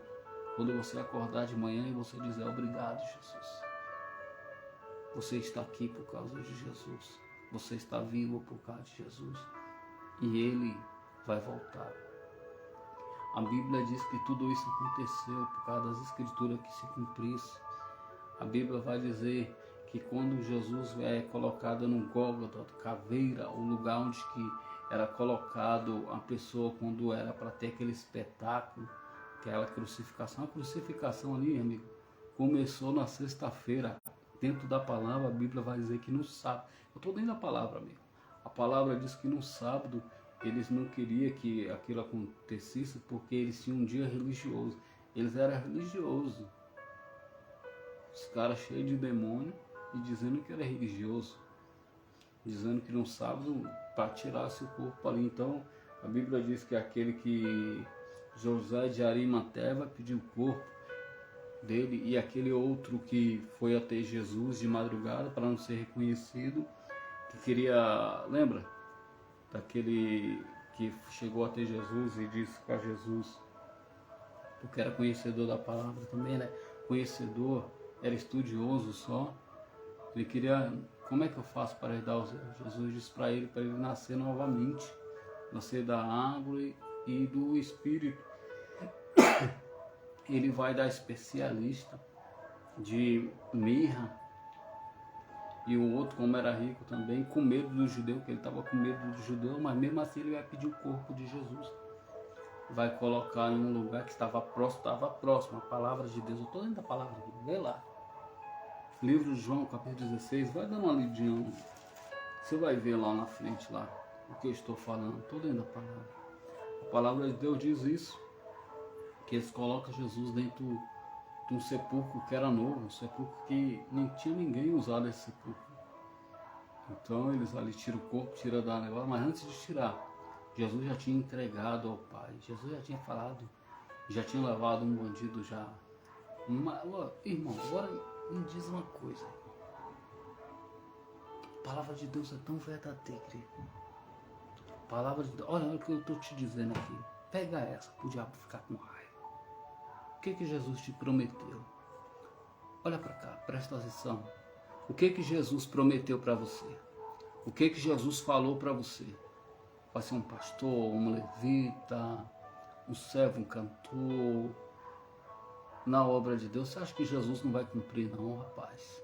Quando você acordar de manhã e você dizer obrigado, Jesus. Você está aqui por causa de Jesus. Você está vivo por causa de Jesus. E Ele vai voltar. A Bíblia diz que tudo isso aconteceu por causa das escrituras que se cumprisse. A Bíblia vai dizer que quando Jesus é colocado no Gólgota, caveira, o lugar onde que era colocado a pessoa quando era para ter aquele espetáculo, aquela crucificação. A crucificação ali, amigo, começou na sexta-feira. Dentro da palavra, a Bíblia vai dizer que no sábado. Eu estou dentro da palavra, amigo. A palavra diz que no sábado eles não queriam que aquilo acontecesse porque eles tinham um dia religioso. Eles eram religiosos. Os caras cheios de demônio e dizendo que era religioso. Dizendo que no sábado para tirar seu corpo ali. Então a Bíblia diz que aquele que José de Arimateia vai pedir o corpo dele, e aquele outro que foi até Jesus de madrugada para não ser reconhecido, que queria, lembra? Daquele que chegou até Jesus e disse para Jesus, porque era conhecedor da palavra também, né? Conhecedor, era estudioso só. Ele queria, como é que eu faço para herdar os céus? Jesus disse para ele nascer novamente, nascer da árvore e do Espírito. Ele vai dar especialista de mirra, e o outro, como era rico também, com medo do judeu, que ele estava com medo do judeu, mas mesmo assim ele vai pedir o corpo de Jesus. Vai colocar em um lugar que estava próximo, a palavra de Deus. Eu estou dentro da palavra aqui, vê lá. Livro de João, capítulo 16, vai dando uma lidinha. Você vai ver lá na frente, lá, o que eu estou falando. Estou dentro da palavra. A palavra de Deus diz isso, que eles colocam Jesus dentro de um sepulcro que era novo, um sepulcro que nem tinha ninguém usado esse sepulcro. Então eles ali tiram o corpo, tiram da negócio, mas antes de tirar, Jesus já tinha entregado ao Pai. Jesus já tinha falado, já tinha levado um bandido já. Irmão, agora me diz uma coisa. A palavra de Deus é tão verdadeira. A palavra de Deus, olha o que eu estou te dizendo aqui. Pega essa, para o diabo ficar com raiva. O que Jesus te prometeu? Olha para cá, presta atenção. O que Jesus prometeu para você? O que Jesus falou para você? Vai ser um pastor, um levita, um servo, um cantor. Na obra de Deus, você acha que Jesus não vai cumprir não, rapaz?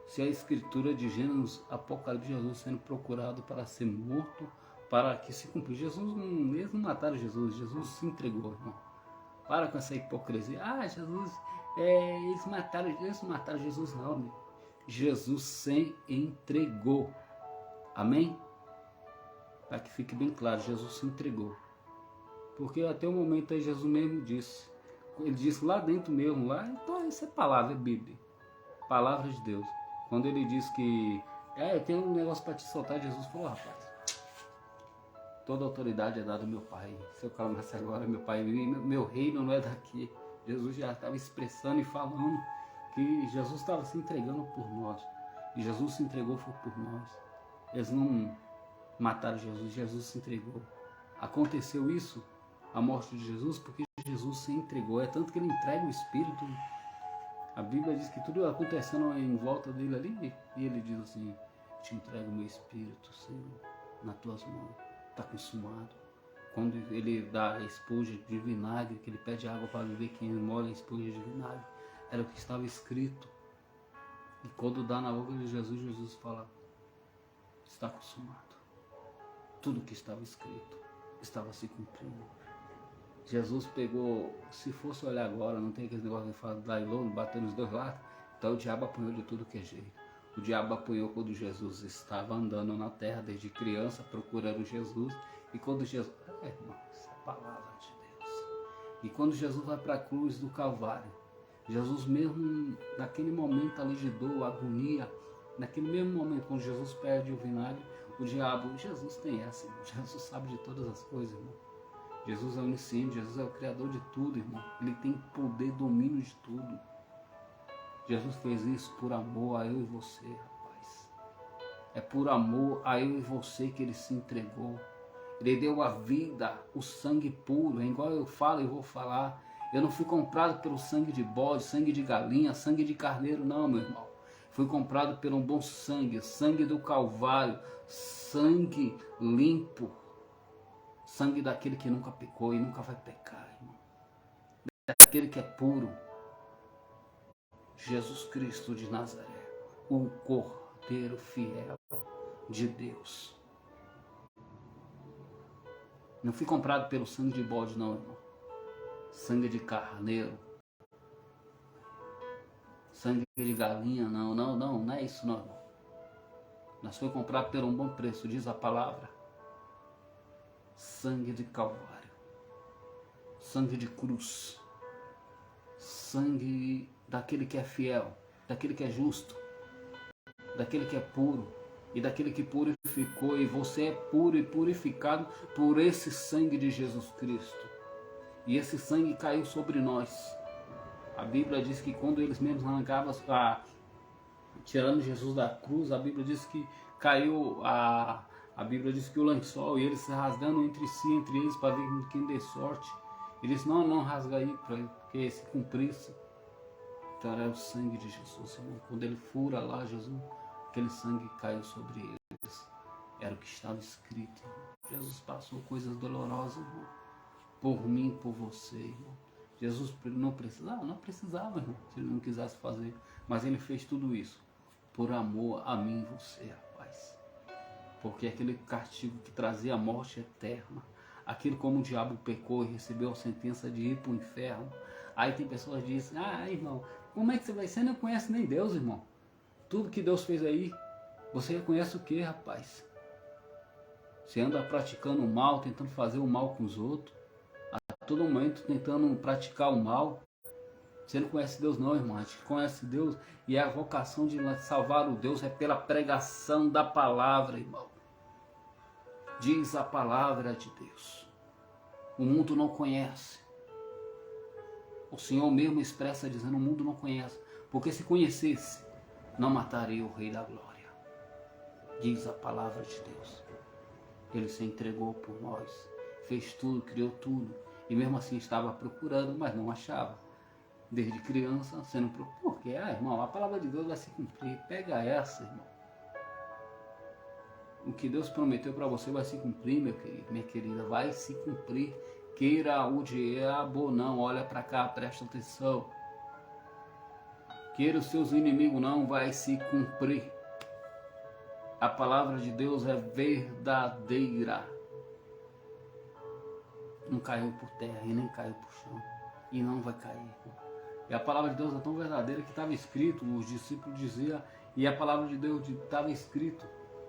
Se a escritura de Gênesis, Apocalipse, Jesus sendo procurado para ser morto, para que se cumprir. Jesus, eles não mataram Jesus, Jesus se entregou, irmão. Para com essa hipocrisia. Jesus, eles não mataram Jesus não, amigo. Jesus se entregou. Amém? Para que fique bem claro, Jesus se entregou. Porque até o momento aí Jesus mesmo disse. Ele disse lá dentro mesmo, lá, então isso é palavra, é Bíblia. Palavra de Deus. Quando ele diz que eu tenho um negócio para te soltar, Jesus falou: rapaz, toda autoridade é dada ao meu Pai. Se eu calmasse agora, meu Pai, meu reino não é daqui. Jesus já estava expressando e falando que Jesus estava se entregando por nós. E Jesus se entregou foi por nós. Eles não mataram Jesus, Jesus se entregou. Aconteceu isso, a morte de Jesus, porque Jesus se entregou. É tanto que ele entrega o Espírito. A Bíblia diz que tudo acontecendo em volta dele ali, e ele diz assim: te entrego o meu Espírito, Senhor, nas tuas mãos. Está consumado. Quando ele dá a esponja de vinagre, que ele pede água para beber, quem molha a esponja de vinagre, era o que estava escrito. E quando dá na boca de Jesus, Jesus fala: está consumado. Tudo que estava escrito estava se cumprindo. Jesus pegou, se fosse olhar agora, não tem aquele negócio que fala lá e louro, bater nos dois lados, então o diabo apanhou de tudo que é jeito. O diabo apanhou quando Jesus estava andando na terra desde criança, procurando Jesus, e quando Jesus, irmão, essa é a palavra de Deus. E quando Jesus vai para a cruz do Calvário, Jesus mesmo, naquele momento ali de dor, agonia, naquele mesmo momento, quando Jesus perde o vinagre, o diabo, Jesus tem essa, irmão. Jesus sabe de todas as coisas, irmão. Jesus é onisciente, Jesus é o Criador de tudo, irmão. Ele tem poder, domínio de tudo. Jesus fez isso por amor a eu e você, rapaz. É por amor a eu e você que ele se entregou. Ele deu a vida, o sangue puro. É igual eu falo e vou falar. Eu não fui comprado pelo sangue de bode, sangue de galinha, sangue de carneiro, não, meu irmão. Fui comprado pelo bom sangue, sangue do Calvário, sangue limpo. Sangue daquele que nunca pecou e nunca vai pecar, irmão. Daquele que é puro. Jesus Cristo de Nazaré, o Cordeiro fiel de Deus. Não fui comprado pelo sangue de bode, não, irmão. Sangue de carneiro. Sangue de galinha, não é isso, não, irmão. Nós fomos comprados por um bom preço, diz a palavra. Sangue de Calvário. Sangue de cruz. Sangue daquele que é fiel, daquele que é justo, daquele que é puro e daquele que purificou, e você é puro e purificado por esse sangue de Jesus Cristo. E esse sangue caiu sobre nós. A Bíblia diz que quando eles mesmos arrancavam, tirando Jesus da cruz, a Bíblia diz que caiu a Bíblia diz que o lençol, e eles se rasgando entre si, entre eles, para ver quem dê sorte. Eles não rasga aí, porque se cumprisse. Então era o sangue de Jesus, irmão. Quando ele fura lá, Jesus, aquele sangue caiu sobre eles. Era o que estava escrito, irmão. Jesus passou coisas dolorosas, irmão. Por mim, por você, irmão. Jesus não precisava, irmão, se ele não quisesse fazer. Mas ele fez tudo isso por amor a mim e você, rapaz. Porque aquele castigo que trazia a morte eterna, aquilo como o diabo pecou e recebeu a sentença de ir para o inferno. Aí tem pessoas que dizem: irmão, como é que você vai? Você não conhece nem Deus, irmão. Tudo que Deus fez aí, você conhece o que, rapaz? Você anda praticando o mal, tentando fazer o mal com os outros, a todo momento tentando praticar o mal. Você não conhece Deus não, irmão. A gente conhece Deus, e a vocação de salvar o Deus é pela pregação da palavra, irmão. Diz a palavra de Deus. O mundo não conhece. O Senhor mesmo expressa dizendo: o mundo não conhece, porque se conhecesse, não mataria o Rei da Glória. Diz a palavra de Deus. Ele se entregou por nós, fez tudo, criou tudo, e mesmo assim estava procurando, mas não achava. Desde criança, sendo procurado. Porque, irmão, a palavra de Deus vai se cumprir. Pega essa, irmão. O que Deus prometeu para você vai se cumprir, meu querido, minha querida, vai se cumprir. Queira o diabo ou não, olha para cá, presta atenção. Queira os seus inimigos não, vai se cumprir. A palavra de Deus é verdadeira. Não caiu por terra e nem caiu por chão. E não vai cair. E a palavra de Deus é tão verdadeira que estava escrito, os discípulos diziam, e a palavra de Deus estava escrito,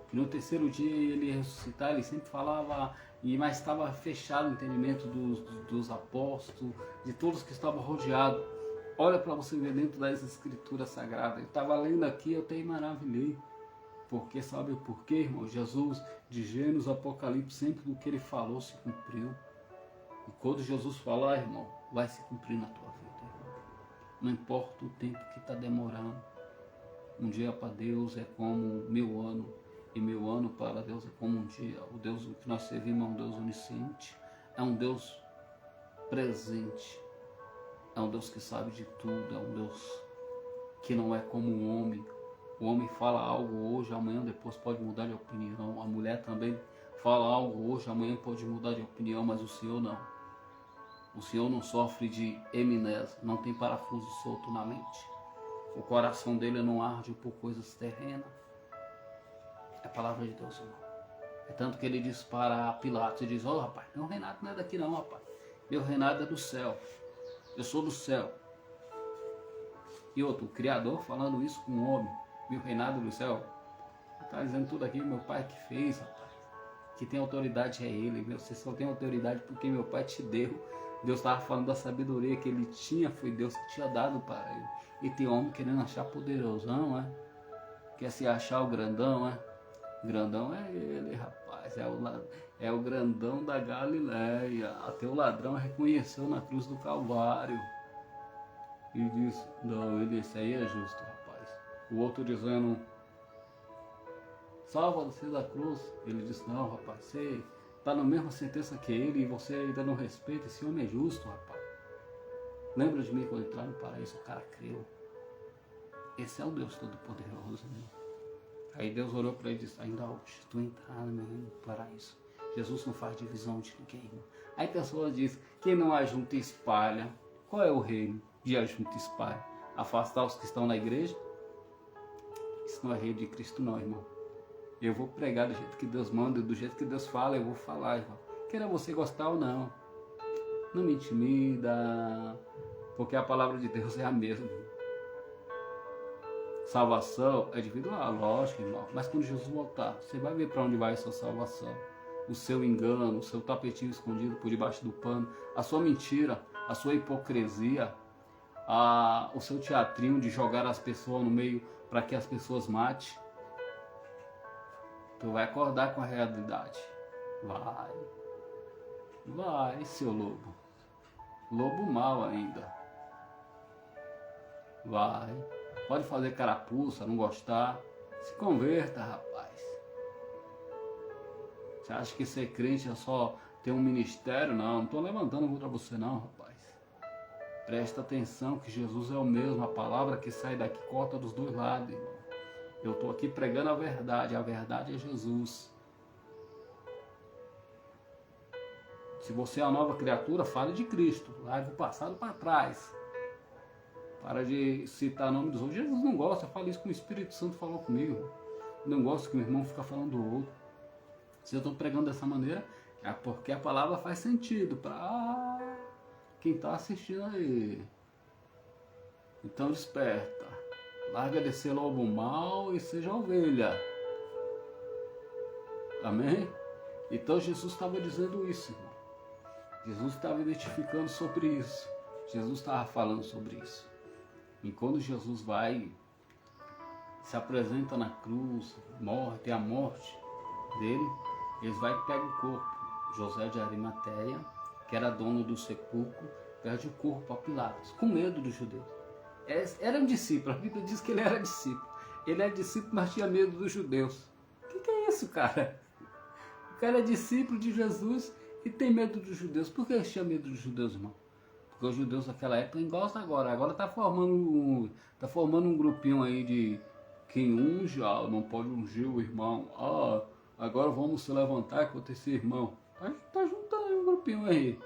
que no terceiro dia ele ia ressuscitar. Ele sempre falava, mas estava fechado o entendimento dos apóstolos, de todos que estavam rodeados. Olha para você ver dentro das escrituras sagradas. Eu estava lendo aqui, eu até maravilhei. Porque sabe por quê, irmão? Jesus, de Gênesis, Apocalipse, sempre o que ele falou se cumpriu. E quando Jesus falar, irmão, vai se cumprir na tua vida, irmão. Não importa o tempo que está demorando. Um dia para Deus é como 1000 anos. E 1000 anos para Deus é como um dia. O Deus que nós servimos é um Deus onisciente. É um Deus presente. É um Deus que sabe de tudo. É um Deus que não é como um homem. O homem fala algo hoje, amanhã depois pode mudar de opinião. A mulher também fala algo hoje, amanhã pode mudar de opinião, mas o Senhor não. O Senhor não sofre de amnésia, não tem parafuso solto na mente. O coração dele não arde por coisas terrenas. É a palavra de Deus, irmão. É tanto que ele diz para Pilatos, ele diz, ó rapaz, meu reinado não é daqui não, rapaz. Meu reinado é do céu. Eu sou do céu. E outro, o Criador falando isso com o homem. Meu reinado do céu. Está dizendo tudo aqui, meu pai que fez, rapaz. Que tem autoridade é ele. Você só tem autoridade porque meu pai te deu. Deus estava falando da sabedoria que ele tinha, foi Deus que tinha dado para ele. E tem homem querendo achar poderosão, é? Quer se achar o grandão, é? Grandão é ele, rapaz. É o grandão da Galileia. Até o ladrão reconheceu na cruz do Calvário. E disse, não, esse aí é justo, rapaz. O outro dizendo, salva você da cruz. Ele disse, não, rapaz, você está na mesma sentença que ele e você ainda não respeita. Esse homem é justo, rapaz. Lembra de mim quando entrar no paraíso? O cara creu. Esse é o Deus Todo-Poderoso, né? Aí Deus olhou para ele e disse, ainda hoje tu entrar no meu reino do paraíso. Jesus não faz divisão de ninguém, irmão. Aí a pessoa diz, quem não ajunta espalha. Qual é o reino de ajunta espalha? Afastar os que estão na igreja? Isso não é reino de Cristo não, irmão. Eu vou pregar do jeito que Deus manda, do jeito que Deus fala, eu vou falar, irmão. Queira você gostar ou não. Não me intimida, porque a palavra de Deus é a mesma. Salvação é individual, lógico, irmão. Mas quando Jesus voltar, você vai ver para onde vai a sua salvação. O seu engano, o seu tapetinho escondido por debaixo do pano, a sua mentira, a sua hipocrisia, o seu teatrinho de jogar as pessoas no meio para que as pessoas matem. Tu vai acordar com a realidade. Vai, seu lobo. Lobo mau ainda. Vai. Pode fazer carapuça, não gostar. Se converta, rapaz. Você acha que ser crente é só ter um ministério? Não estou levantando contra você não, rapaz. Presta atenção que Jesus é o mesmo. A palavra que sai daqui corta dos dois lados, irmão. Eu estou aqui pregando a verdade é Jesus. Se você é uma nova criatura, fale de Cristo. Largue o passado para trás. Para de citar o nome dos outros. Jesus não gosta, eu falo isso que o Espírito Santo falou comigo. Não gosto que o irmão fica falando do outro. Se eu estou pregando dessa maneira, é porque a palavra faz sentido para quem está assistindo aí. Então desperta. Larga de ser lobo mau e seja ovelha. Amém? Então Jesus estava dizendo isso, irmão. Jesus estava identificando sobre isso. Jesus estava falando sobre isso. E quando Jesus vai, se apresenta na cruz, morre, tem a morte dele, eles vai e pegam o corpo. José de Arimateia, que era dono do sepulcro, perde o corpo para Pilatos, com medo dos judeus. Era um discípulo, a Bíblia diz que ele era discípulo. Ele é discípulo, mas tinha medo dos judeus. O que é isso, cara? O cara é discípulo de Jesus e tem medo dos judeus. Por que ele tinha medo dos judeus, irmão? Porque os judeus naquela época gostam agora. Agora está formando um grupinho aí de quem unge, não pode ungir o irmão. Agora vamos se levantar contra esse irmão. Tá juntando aí um grupinho aí.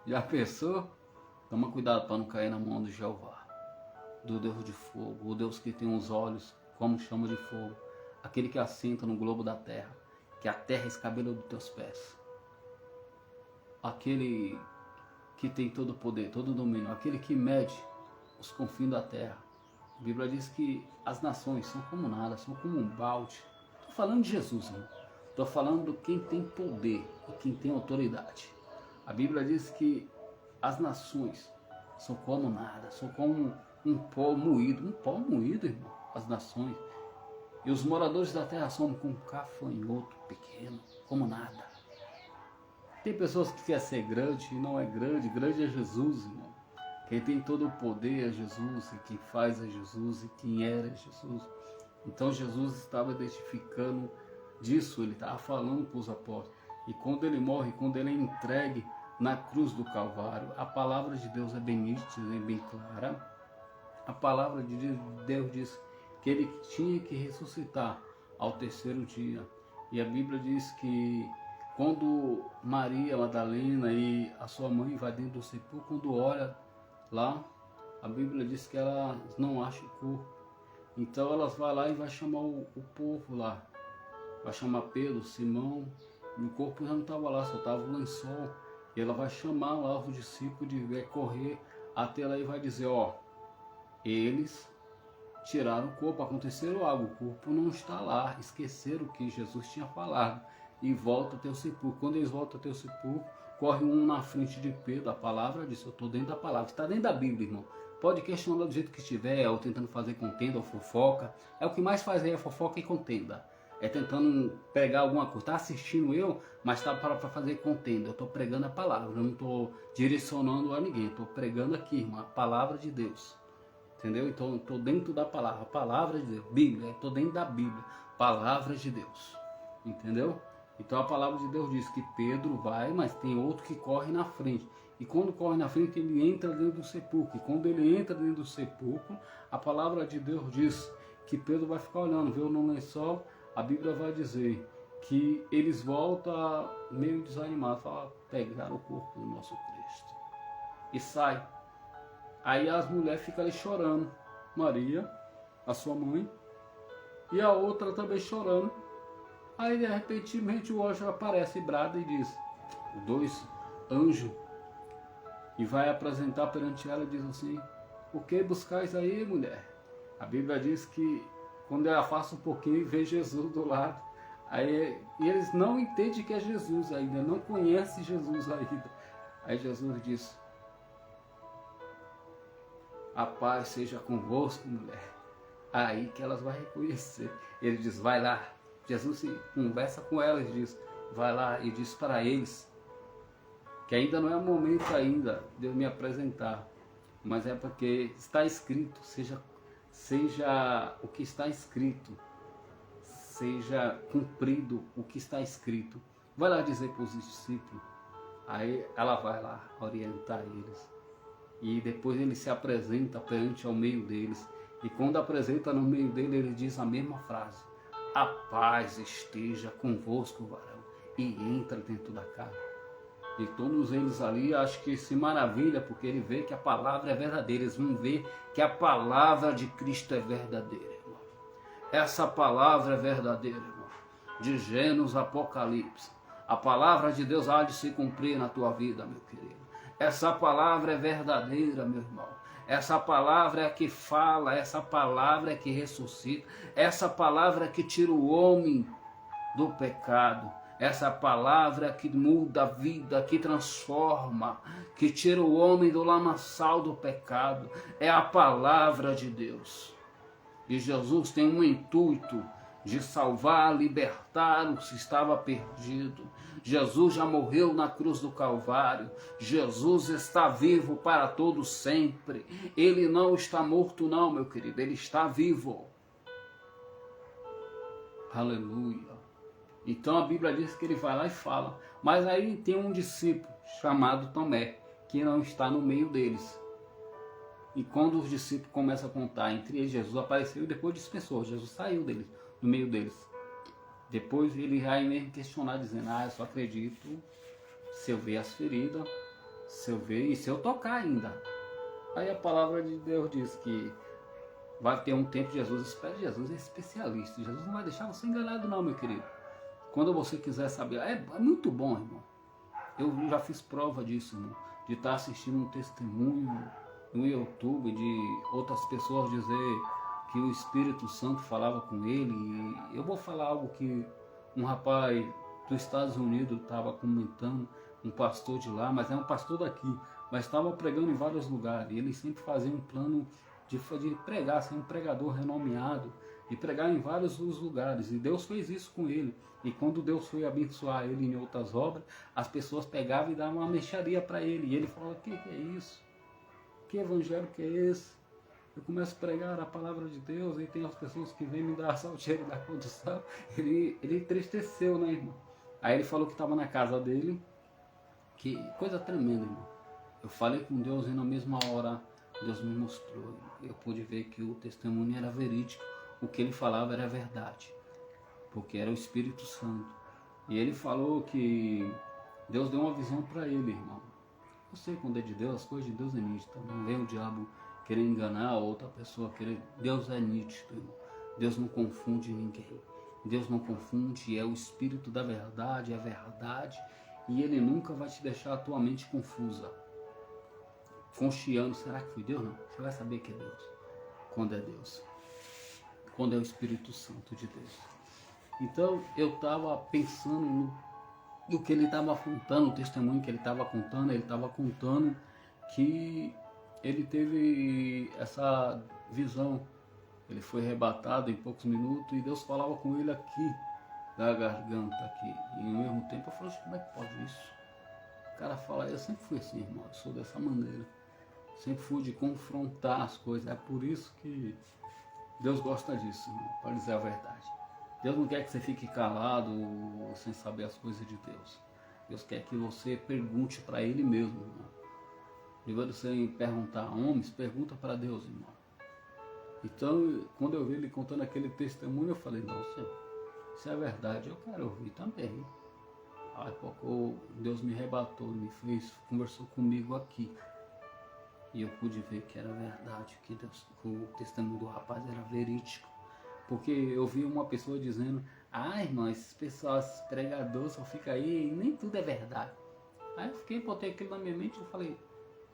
Já pensou? Toma cuidado para não cair na mão de Jeová, do Deus de fogo, o Deus que tem os olhos como chama de fogo, aquele que assenta no globo da terra, que a terra escabela dos teus pés, aquele que tem todo o poder, todo o domínio, aquele que mede os confins da terra. A Bíblia diz que as nações são como nada, são como um balde. Estou falando de Jesus, irmão. Estou falando de quem tem poder e quem tem autoridade. A Bíblia diz que as nações sou como nada, sou como um pó moído, irmão, as nações. E os moradores da terra são como um gafanhoto pequeno, como nada. Tem pessoas que querem ser grande e não é grande, grande é Jesus, irmão. Quem tem todo o poder é Jesus, e quem faz é Jesus, e quem era é Jesus. Então Jesus estava identificando disso, ele estava falando para os apóstolos. E quando ele morre, quando ele é entregue na cruz do Calvário, a palavra de Deus é bem nítida e bem clara. A palavra de Deus diz que ele tinha que ressuscitar ao terceiro dia. E a Bíblia diz que quando Maria Madalena e a sua mãe vai dentro do sepulcro, quando olha lá, a Bíblia diz que ela não acha o corpo. Então elas vão lá e vai chamar o povo lá. Vai chamar Pedro, Simão, e o corpo já não estava lá, só estava o lençol. E ela vai chamar lá os discípulos de correr até lá e vai dizer, ó, eles tiraram o corpo, aconteceu algo, o corpo não está lá, esqueceram o que Jesus tinha falado e volta até o sepulcro. Quando eles voltam até o sepulcro, corre um na frente de Pedro, a palavra diz, eu estou dentro da palavra, está dentro da Bíblia, irmão. Pode questionar do jeito que estiver, ou tentando fazer contenda, ou fofoca. É o que mais faz aí, é fofoca e contenda. É tentando pregar alguma coisa. Está assistindo eu, mas está para fazer contenda. Eu estou pregando a palavra, eu não estou direcionando a ninguém. Estou pregando aqui, irmão, a palavra de Deus. Entendeu? Então eu estou dentro da palavra, a palavra de Deus. Bíblia, estou dentro da Bíblia. Palavra de Deus. Entendeu? Então a palavra de Deus diz que Pedro vai, mas tem outro que corre na frente. E quando corre na frente, ele entra dentro do sepulcro. E quando ele entra dentro do sepulcro, a palavra de Deus diz que Pedro vai ficar olhando, vê no lençol. A Bíblia vai dizer que eles voltam meio desanimados, falam, pegaram o corpo do nosso Cristo. E sai. Aí as mulheres ficam ali chorando. Maria, a sua mãe, e a outra também chorando. Aí de repente o anjo aparece, brada e diz, dois anjos, e vai apresentar perante ela e diz assim, o que buscais aí, mulher? A Bíblia diz que quando ela afasta um pouquinho, vê Jesus do lado. Aí e eles não entendem que é Jesus ainda, não conhecem Jesus ainda. Aí Jesus diz, a paz seja convosco, mulher. Aí que elas vão reconhecer. Ele diz, vai lá. Jesus se conversa com elas e diz, vai lá e diz para eles que ainda não é o momento ainda de eu me apresentar, mas é porque está escrito, seja o que está escrito, seja cumprido o que está escrito. Vai lá dizer para os discípulos. Aí ela vai lá orientar eles. E depois ele se apresenta perante ao meio deles. E quando apresenta no meio dele, ele diz a mesma frase. A paz esteja convosco, varão. E entra dentro da casa. E todos eles ali, acho que se maravilha, porque ele vê que a palavra é verdadeira. Eles vão ver que a palavra de Cristo é verdadeira, irmão. Essa palavra é verdadeira, irmão. De Gênesis, Apocalipse. A palavra de Deus há de se cumprir na tua vida, meu querido. Essa palavra é verdadeira, meu irmão. Essa palavra é a que fala, essa palavra é que ressuscita, essa palavra é que tira o homem do pecado. Essa palavra que muda a vida, que transforma, que tira o homem do lamaçal do pecado. É a palavra de Deus. E Jesus tem um intuito de salvar, libertar o que estava perdido. Jesus já morreu na cruz do Calvário. Jesus está vivo para todo sempre. Ele não está morto não, meu querido. Ele está vivo. Aleluia. Então a Bíblia diz que ele vai lá e fala. Mas aí tem um discípulo chamado Tomé, que não está no meio deles. E quando os discípulos começam a contar, entre eles Jesus apareceu e depois dispensou. Jesus saiu deles, no meio deles. Depois ele vai mesmo questionar, dizendo, eu só acredito se eu ver as feridas, se eu ver e se eu tocar ainda. Aí a palavra de Deus diz que vai ter um tempo de Jesus. Espera, Jesus é especialista. Jesus não vai deixar você enganado não, meu querido. Quando você quiser saber, é muito bom, irmão. Eu já fiz prova disso, irmão. De estar assistindo um testemunho no YouTube de outras pessoas dizer que o Espírito Santo falava com ele. E eu vou falar algo que um rapaz dos Estados Unidos estava comentando. um pastor de lá, mas é um pastor daqui, mas estava pregando em vários lugares. E ele sempre fazia um plano de pregar, ser um pregador renomeado e pregar em vários lugares. E Deus fez isso com ele. E quando Deus foi abençoar ele em outras obras, as pessoas pegavam e davam uma mexaria para ele. E ele falava: que é isso? Que evangelho que é esse? Eu começo a pregar a palavra de Deus e tem as pessoas que vêm me dar salteiro da condução. Ele entristeceu, né, irmão? Aí ele falou que estava na casa dele. Que coisa tremenda, irmão. Eu falei com Deus e na mesma hora Deus me mostrou. Eu pude ver que o testemunho era verídico. O que ele falava era verdade. Porque era o Espírito Santo. E ele falou que Deus deu uma visão para ele, irmão. Eu sei quando é de Deus, as coisas de Deus é nítido. Não vem o diabo querer enganar a outra pessoa. Deus é nítido, irmão. Deus não confunde ninguém. Deus não confunde, é o Espírito da verdade, é a verdade. E ele nunca vai te deixar a tua mente confusa. Confiando, será que foi Deus? Não. Você vai saber que é Deus. Quando é Deus. Quando é o Espírito Santo de Deus. Então eu estava pensando no que ele estava contando, o testemunho que ele estava contando. Ele estava contando que ele teve essa visão. Ele foi arrebatado em poucos minutos e Deus falava com ele aqui, da garganta aqui. E ao mesmo tempo eu falei: como é que pode isso? O cara fala: eu sempre fui assim, irmão, eu sou dessa maneira. Sempre fui de confrontar as coisas. É por isso que Deus gosta disso, irmão, para dizer a verdade. Deus não quer que você fique calado sem saber as coisas de Deus. Deus quer que você pergunte para Ele mesmo, irmão. Em vez de você perguntar a homens, pergunta para Deus, irmão. Então, quando eu vi ele contando aquele testemunho, eu falei: não, Senhor, isso é verdade, eu quero ouvir também. Aí pouco Deus me arrebatou, conversou comigo aqui. E eu pude ver que era verdade, que o testemunho do rapaz era verídico. Porque eu vi uma pessoa dizendo: ah, irmão, esses pessoal, esses pregadores só ficam aí e nem tudo é verdade. Aí eu botei aquilo na minha mente e falei: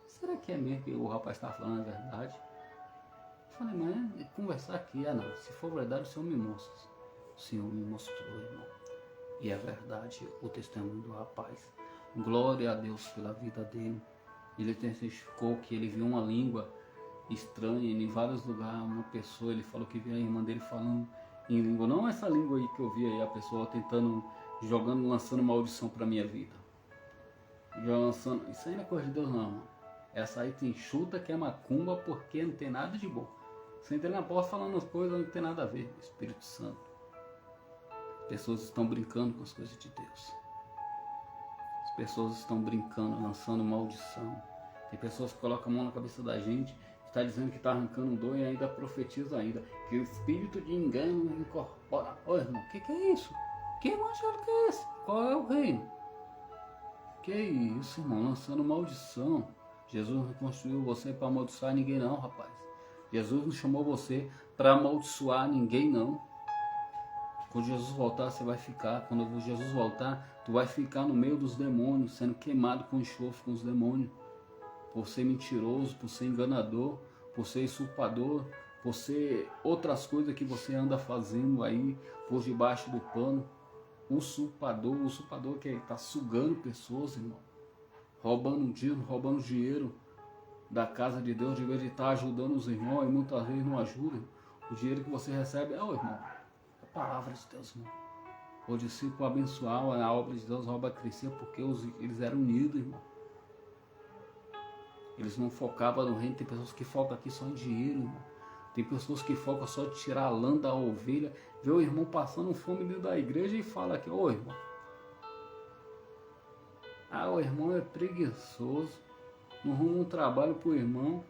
será que é mesmo que o rapaz está falando a verdade? Eu falei: mas conversar aqui, não, se for verdade o Senhor me mostra. O Senhor me mostrou, irmão. E é verdade o testemunho do rapaz. Glória a Deus pela vida dele. Ele testificou que ele viu uma língua estranha em vários lugares. Uma pessoa, ele falou que viu a irmã dele falando em língua. Não essa língua aí que eu vi aí, a pessoa tentando, lançando maldição para minha vida. Lançando, isso aí não é coisa de Deus não, irmão. Essa aí tem chuta que é macumba, porque não tem nada de bom. Você entra na porta falando as coisas, não tem nada a ver. Espírito Santo. Pessoas estão brincando com as coisas de Deus. As pessoas estão brincando, lançando maldição. Tem pessoas que colocam a mão na cabeça da gente, está dizendo que está arrancando um dom e ainda profetiza ainda. Que o espírito de engano incorpora. Ô irmão, que é isso? Que evangelho que é esse? Qual é o reino? Que isso, irmão? Lançando maldição. Jesus não construiu você para amaldiçoar ninguém não, rapaz. Jesus não chamou você para amaldiçoar ninguém não. Quando Jesus voltar, você vai ficar. Quando Jesus voltar, tu vai ficar no meio dos demônios, sendo queimado com enxofre com os demônios. Por ser mentiroso, por ser enganador, por ser usurpador, por ser outras coisas que você anda fazendo aí por debaixo do pano. Usurpador que está sugando pessoas, irmão. Roubando dinheiro da casa de Deus, de vez de estar ajudando os irmãos, e muitas vezes não ajuda. O dinheiro que você recebe irmão, é a palavra de Deus, irmão. O discípulo abençoava a obra de Deus, a obra crescia porque eles eram unidos, irmão. Eles não focavam no reino. Tem pessoas que focam aqui só em dinheiro, irmão. Tem pessoas que focam só de tirar a lã da ovelha, vê o irmão passando fome dentro da igreja e fala aqui: ô irmão, o irmão é preguiçoso, não arruma um trabalho pro irmão,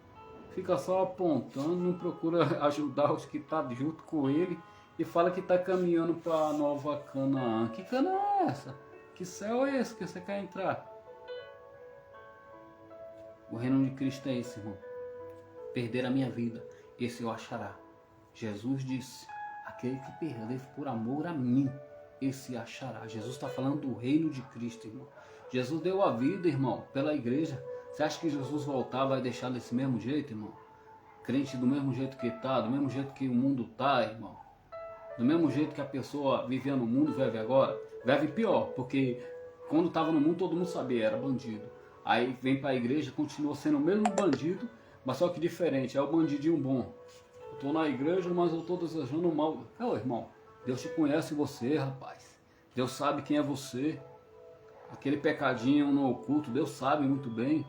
fica só apontando, não procura ajudar os que estão junto com ele e fala que está caminhando para a nova Canaã. Que Canaã é essa? Que céu é esse que você quer entrar? O reino de Cristo é esse, irmão. Perder a minha vida, esse eu achará. Jesus disse: aquele que perder por amor a mim, esse achará. Jesus está falando do reino de Cristo, irmão. Jesus deu a vida, irmão, pela igreja. Você acha que Jesus voltar vai deixar desse mesmo jeito, irmão? Crente do mesmo jeito que está, do mesmo jeito que o mundo está, irmão. Do mesmo jeito que a pessoa vivia no mundo, vive agora. Vive pior, porque quando estava no mundo todo mundo sabia, era bandido. Aí vem para a igreja, continua sendo o mesmo bandido, mas só que diferente, é o bandidinho bom. Eu estou na igreja, mas eu estou desejando o mal. Ô irmão, Deus te conhece você, rapaz. Deus sabe quem é você. Aquele pecadinho no oculto, Deus sabe muito bem.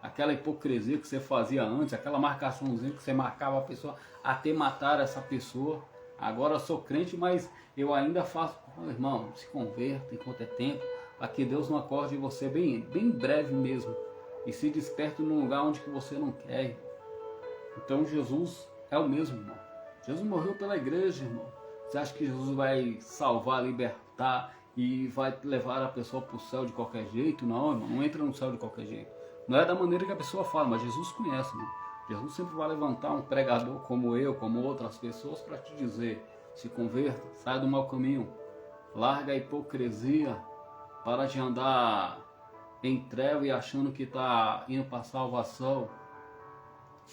Aquela hipocrisia que você fazia antes, aquela marcaçãozinha que você marcava a pessoa até matar essa pessoa. Agora eu sou crente, mas eu ainda faço. Oh, irmão, se converta enquanto é tempo, para que Deus não acorde você bem breve mesmo. E se desperte num lugar onde que você não quer. Então Jesus é o mesmo, irmão. Jesus morreu pela igreja, irmão. Você acha que Jesus vai salvar, libertar e vai levar a pessoa para o céu de qualquer jeito? Não, irmão, não entra no céu de qualquer jeito. Não é da maneira que a pessoa fala, mas Jesus conhece, irmão. Jesus sempre vai levantar um pregador como eu, como outras pessoas, para te dizer: se converta, sai do mau caminho, larga a hipocrisia, para de andar em treva e achando que está indo para a salvação.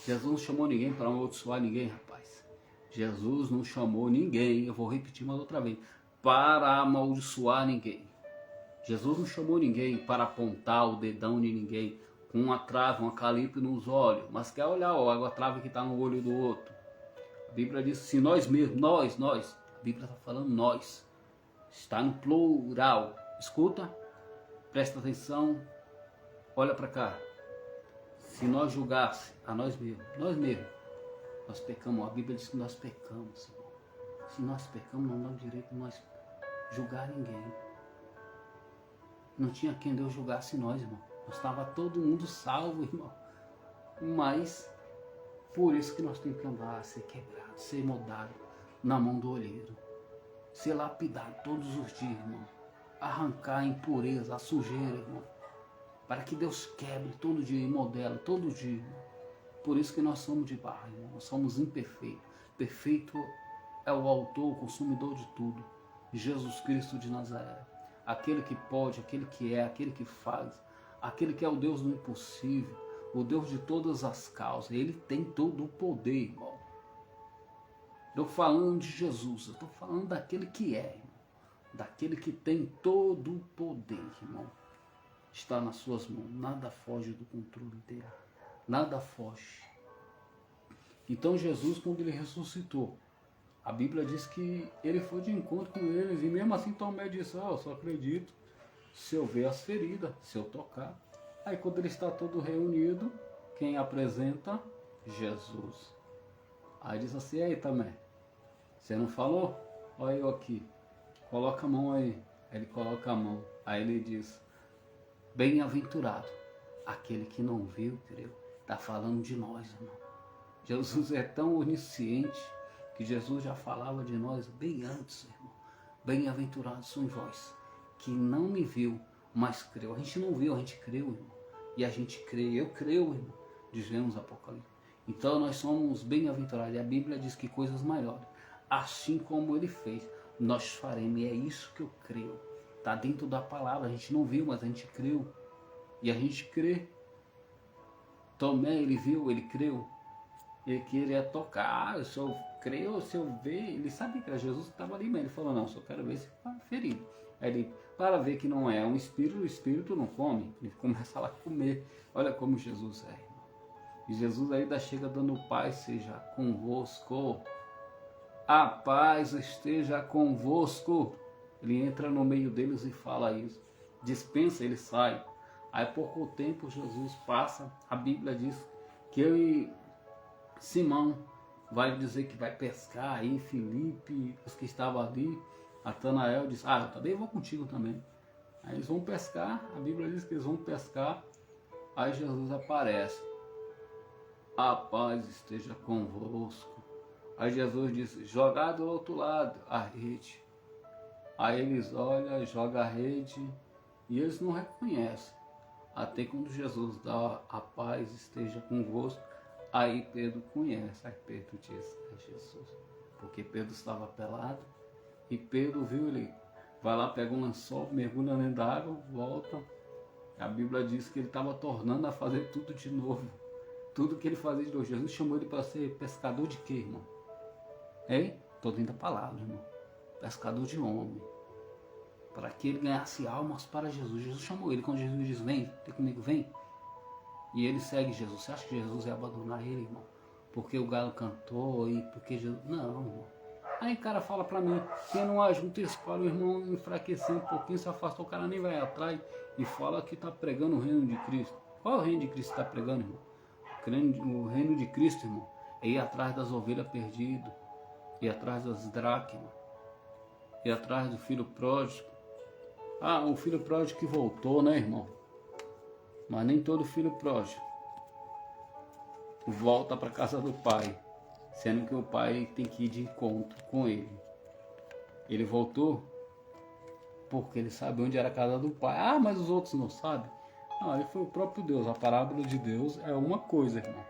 Jesus não chamou ninguém para amaldiçoar ninguém, rapaz. Jesus não chamou ninguém, eu vou repetir mais outra vez, para amaldiçoar ninguém. Jesus não chamou ninguém para apontar o dedão de ninguém com uma trave, uma calipe nos olhos, mas quer olhar a trave que está no olho do outro. A Bíblia diz assim, nós mesmos, nós, a Bíblia está falando nós, está no plural. Escuta, presta atenção, olha para cá. Se nós julgasse a nós mesmos, nós pecamos. A Bíblia diz que nós pecamos, irmão. Se nós pecamos, não dá o direito de nós julgar ninguém. Não tinha quem Deus julgasse nós, irmão. Nós estava todo mundo salvo, irmão. Mas, por isso que nós temos que andar, ser quebrado, ser moldado na mão do olheiro. Ser lapidado todos os dias, irmão. Arrancar a impureza, a sujeira, irmão. Para que Deus quebre todo dia e modela todo dia, irmão. Por isso que nós somos de barro, irmão. Nós somos imperfeitos. Perfeito é o autor, o consumidor de tudo. Jesus Cristo de Nazaré. Aquele que pode, aquele que é, aquele que faz. Aquele que é o Deus do impossível. O Deus de todas as causas. Ele tem todo o poder, irmão. Estou falando de Jesus. Eu estou falando daquele que é, irmão. Daquele que tem todo o poder, irmão. Está nas suas mãos. Nada foge do controle dele. Nada foge. Então Jesus, quando ele ressuscitou, a Bíblia diz que ele foi de encontro com eles. E mesmo assim Tomé disse, eu só acredito se eu ver as feridas, se eu tocar. Aí quando ele está todo reunido, quem apresenta? Jesus. Aí diz assim, aí Tomé, você não falou? Olha eu aqui. Coloca a mão aí. Aí ele coloca a mão. Aí ele diz, bem-aventurado aquele que não viu, creu. Está falando de nós, irmão. Jesus é tão onisciente que Jesus já falava de nós bem antes, irmão. Bem-aventurados sois vós, que não me viu, mas creu. A gente não viu, a gente creu, irmão. E a gente crê, eu creio, irmão, diz nos Apocalipse. Então nós somos bem-aventurados. E a Bíblia diz que coisas maiores, assim como ele fez, nós faremos. E é isso que eu creio. Está dentro da palavra, a gente não viu, mas a gente creu. E a gente crê. Tomé, ele viu, ele creu. Ele queria tocar. Se eu creio, se eu ver, ele sabia que era Jesus que estava ali, mas ele falou, não, só quero ver se está ferido. Aí ele, para ver que não é um espírito, o espírito não come. Ele começa lá a comer. Olha como Jesus é, irmão. E Jesus ainda chega dando paz seja convosco. A paz esteja convosco. Ele entra no meio deles e fala isso. Dispensa, ele sai. Aí pouco tempo Jesus passa, a Bíblia diz que Simão vai dizer que vai pescar, aí Filipe, os que estavam ali, Natanael diz, eu também vou contigo também. Aí eles vão pescar, a Bíblia diz que eles vão pescar, aí Jesus aparece. A paz esteja convosco. Aí Jesus diz, jogar do outro lado a rede. Aí eles olham, jogam a rede e eles não reconhecem. Até quando Jesus dá a paz esteja convosco, aí Pedro conhece. Aí Pedro diz, é Jesus. Porque Pedro estava pelado e Pedro viu ele. Vai lá, pega um lençol, mergulha dentro da água, volta. A Bíblia diz que ele estava tornando a fazer tudo de novo. Tudo que ele fazia de novo. Jesus chamou ele para ser pescador de quê, irmão? Hein? Estou dentro da palavra, irmão. Pescador de homem. para que ele ganhasse almas para Jesus. Jesus chamou ele, quando Jesus diz, vem, tem comigo, vem. E ele segue Jesus. Você acha que Jesus ia abandonar ele, irmão? Porque o galo cantou e porque Jesus... Não, irmão. Aí o cara fala para mim, quem não ajunta espalha, o irmão enfraquecer um pouquinho, se afastou, o cara nem vai atrás e fala que está pregando o reino de Cristo. Qual é o reino de Cristo que está pregando, irmão? O reino de Cristo, irmão, é ir atrás das ovelhas perdidas, ir atrás das dracmas, ir atrás do filho pródigo. Ah, o filho pródigo que voltou, né, irmão? Mas nem todo filho pródigo volta para a casa do pai, sendo que o pai tem que ir de encontro com ele. Ele voltou porque ele sabe onde era a casa do pai. Ah, mas os outros não sabem. Não, ele foi o próprio Deus. A parábola de Deus é uma coisa, irmão.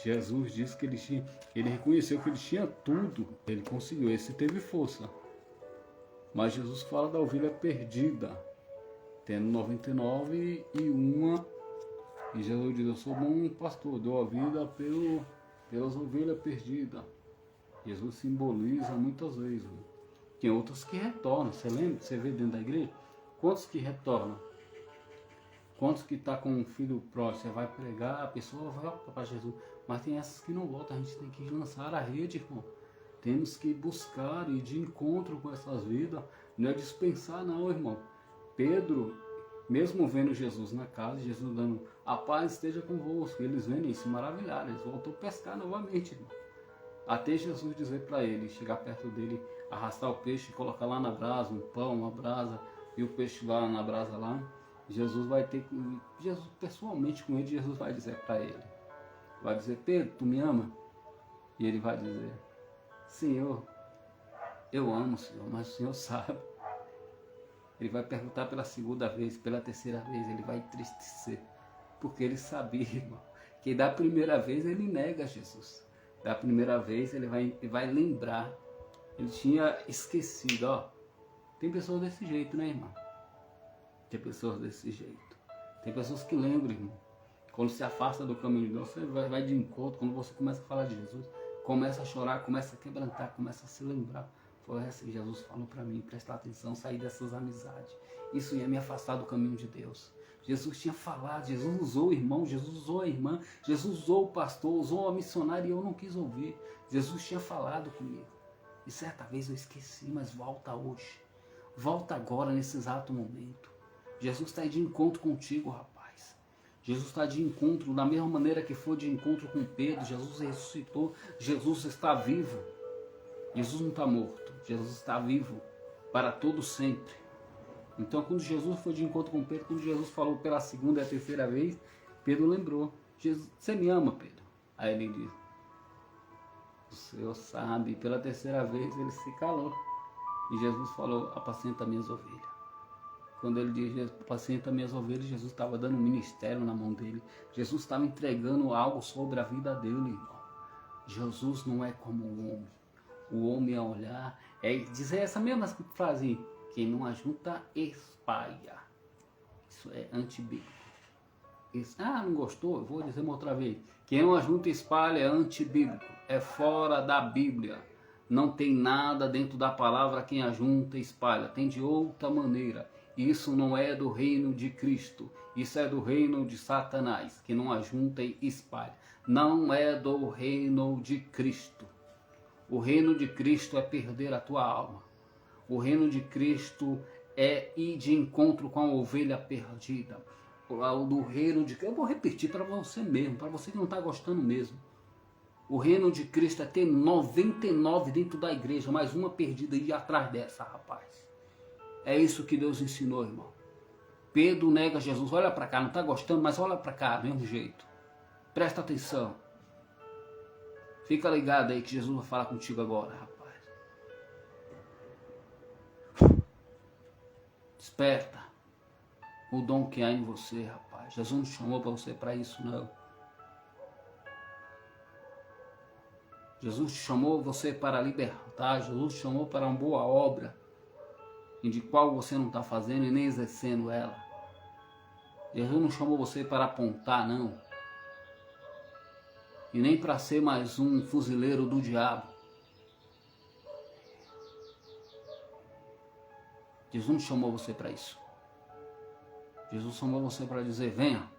Jesus disse que ele reconheceu que ele tinha tudo. Ele conseguiu, esse teve força. Mas Jesus fala da ovelha perdida, tendo 99 e uma. E Jesus diz, eu sou bom pastor, dou a vida pelas ovelhas perdidas. Jesus simboliza muitas vezes. Tem outros que retornam. Você lembra? Você vê dentro da igreja? Quantos que retornam? Quantos que está com um filho próximo? Você vai pregar, a pessoa volta para Jesus. Mas tem essas que não voltam. A gente tem que lançar a rede, irmão. Temos que buscar e ir de encontro com essas vidas. Não é dispensar não, irmão. Pedro, mesmo vendo Jesus na casa, Jesus dando a paz esteja convosco, eles vendo isso, maravilharam, eles voltou a pescar novamente, irmão. Até Jesus dizer para ele, chegar perto dele, arrastar o peixe, colocar lá na brasa, um pão, uma brasa, e o peixe lá na brasa lá, Jesus vai ter que, Jesus pessoalmente com ele, Jesus vai dizer para ele, vai dizer, Pedro, tu me ama? E ele vai dizer, Senhor, eu amo o Senhor, mas o Senhor sabe. Ele vai perguntar pela segunda vez, pela terceira vez, ele vai entristecer. Porque ele sabia, irmão, que da primeira vez ele nega Jesus. Da primeira vez ele vai lembrar. Ele tinha esquecido, ó. Tem pessoas desse jeito, né, irmão? Tem pessoas desse jeito. Tem pessoas que lembram, irmão. Quando se afasta do caminho de Deus, você vai de encontro. Quando você começa a falar de Jesus, começa a chorar, começa a quebrantar, começa a se lembrar. Foi essa que Jesus falou para mim, prestar atenção, sair dessas amizades. Isso ia me afastar do caminho de Deus. Jesus tinha falado, Jesus usou o irmão, Jesus usou a irmã, Jesus usou o pastor, usou a missionária e eu não quis ouvir. Jesus tinha falado comigo. E certa vez eu esqueci, mas volta hoje. Volta agora, nesse exato momento. Jesus está de encontro contigo, rapaz. Jesus está de encontro, da mesma maneira que foi de encontro com Pedro. Jesus ressuscitou, Jesus está vivo. Jesus não está morto, Jesus está vivo para todo sempre. Então, quando Jesus foi de encontro com Pedro, quando Jesus falou pela segunda e a terceira vez, Pedro lembrou, Jesus, você me ama, Pedro? Aí ele diz, o Senhor sabe. Pela terceira vez ele se calou. E Jesus falou, apacenta minhas ovelhas. Quando ele diz, apacenta minhas ovelhas, Jesus estava dando um ministério na mão dele. Jesus estava entregando algo sobre a vida dele, irmão. Jesus não é como o homem. O homem a olhar, é dizer essa mesma frase, quem não ajunta espalha. Isso é antibíblico. Não gostou? Eu vou dizer uma outra vez. Quem não ajunta espalha é antibíblico, é fora da Bíblia. Não tem nada dentro da palavra quem ajunta espalha. Tem de outra maneira. Isso não é do reino de Cristo. Isso é do reino de Satanás. Que não ajunta e espalha. Não é do reino de Cristo. O reino de Cristo é perder a tua alma. O reino de Cristo é ir de encontro com a ovelha perdida. Do reino de... Eu vou repetir para você mesmo, para você que não está gostando mesmo. O reino de Cristo é ter 99 dentro da igreja, mais uma perdida e ir atrás dessa, rapaz. É isso que Deus ensinou, irmão. Pedro nega Jesus. Olha para cá, não está gostando, mas olha para cá, do mesmo jeito. Presta atenção. Fica ligado aí que Jesus vai falar contigo agora, rapaz. Desperta o dom que há em você, rapaz. Jesus não chamou para você para isso, não. Jesus chamou você para libertar. Jesus chamou para uma boa obra, em de qual você não está fazendo e nem exercendo ela. Jesus não chamou você para apontar, não. E nem para ser mais um fuzileiro do diabo. Jesus não chamou você para isso. Jesus chamou você para dizer, venha.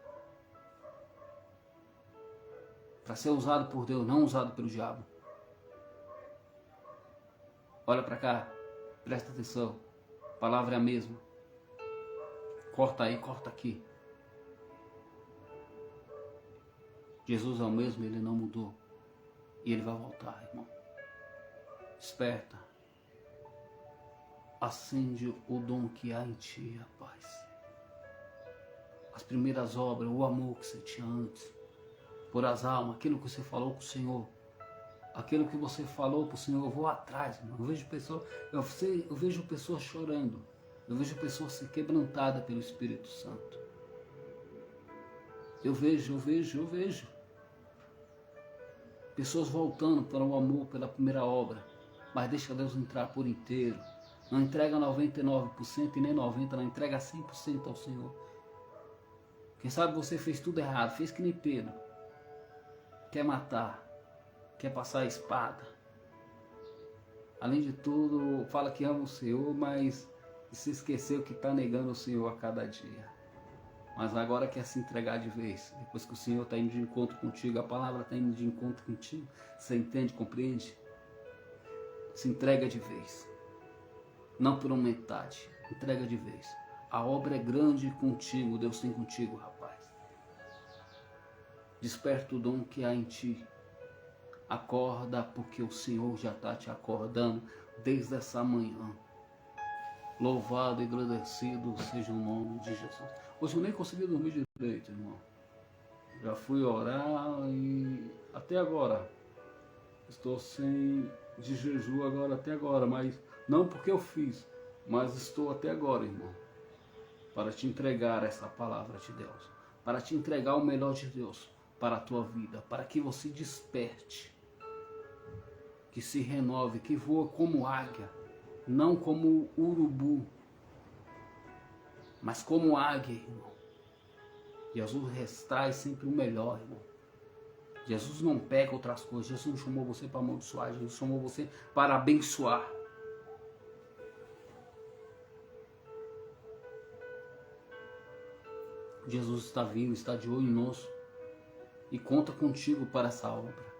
Para ser usado por Deus, não usado pelo diabo. Olha para cá, presta atenção. A palavra é a mesma. Corta aí, corta aqui. Jesus é o mesmo, ele não mudou. E ele vai voltar, irmão. Desperta. Acende o dom que há em ti, rapaz. As primeiras obras, o amor que você tinha antes. Por as almas, aquilo que você falou com o Senhor. Aquilo que você falou para o Senhor, eu vou atrás, irmão. Eu vejo pessoas chorando. Eu vejo pessoas se quebrantadas pelo Espírito Santo. Eu vejo. Pessoas voltando para o amor, pela primeira obra. Mas deixa Deus entrar por inteiro. Não entrega 99% e nem 90%, não entrega 100% ao Senhor. Quem sabe você fez tudo errado, fez que nem Pedro. Quer matar, quer passar a espada. Além de tudo, fala que ama o Senhor, mas se esqueceu que está negando o Senhor a cada dia. Mas agora quer se entregar de vez. Depois que o Senhor está indo de encontro contigo, a palavra está indo de encontro contigo. Você entende, compreende? Se entrega de vez. Não por uma metade. Entrega de vez. A obra é grande contigo. Deus tem contigo, rapaz. Desperta o dom que há em ti. Acorda, porque o Senhor já está te acordando desde essa manhã. Louvado e agradecido seja o nome de Jesus. Hoje eu nem consegui dormir direito, irmão. Já fui orar e até agora estou de jejum agora até agora, mas não porque eu fiz, mas estou até agora, irmão, para te entregar essa palavra de Deus, para te entregar o melhor de Deus para a tua vida, para que você desperte, que se renove, que voa como águia, não como urubu, mas como águia, irmão. Jesus traz sempre o melhor, irmão. Jesus não pega outras coisas. Jesus não chamou você para amaldiçoar. Jesus chamou você para abençoar. Jesus está vivo, está de olho em nós e conta contigo para essa obra.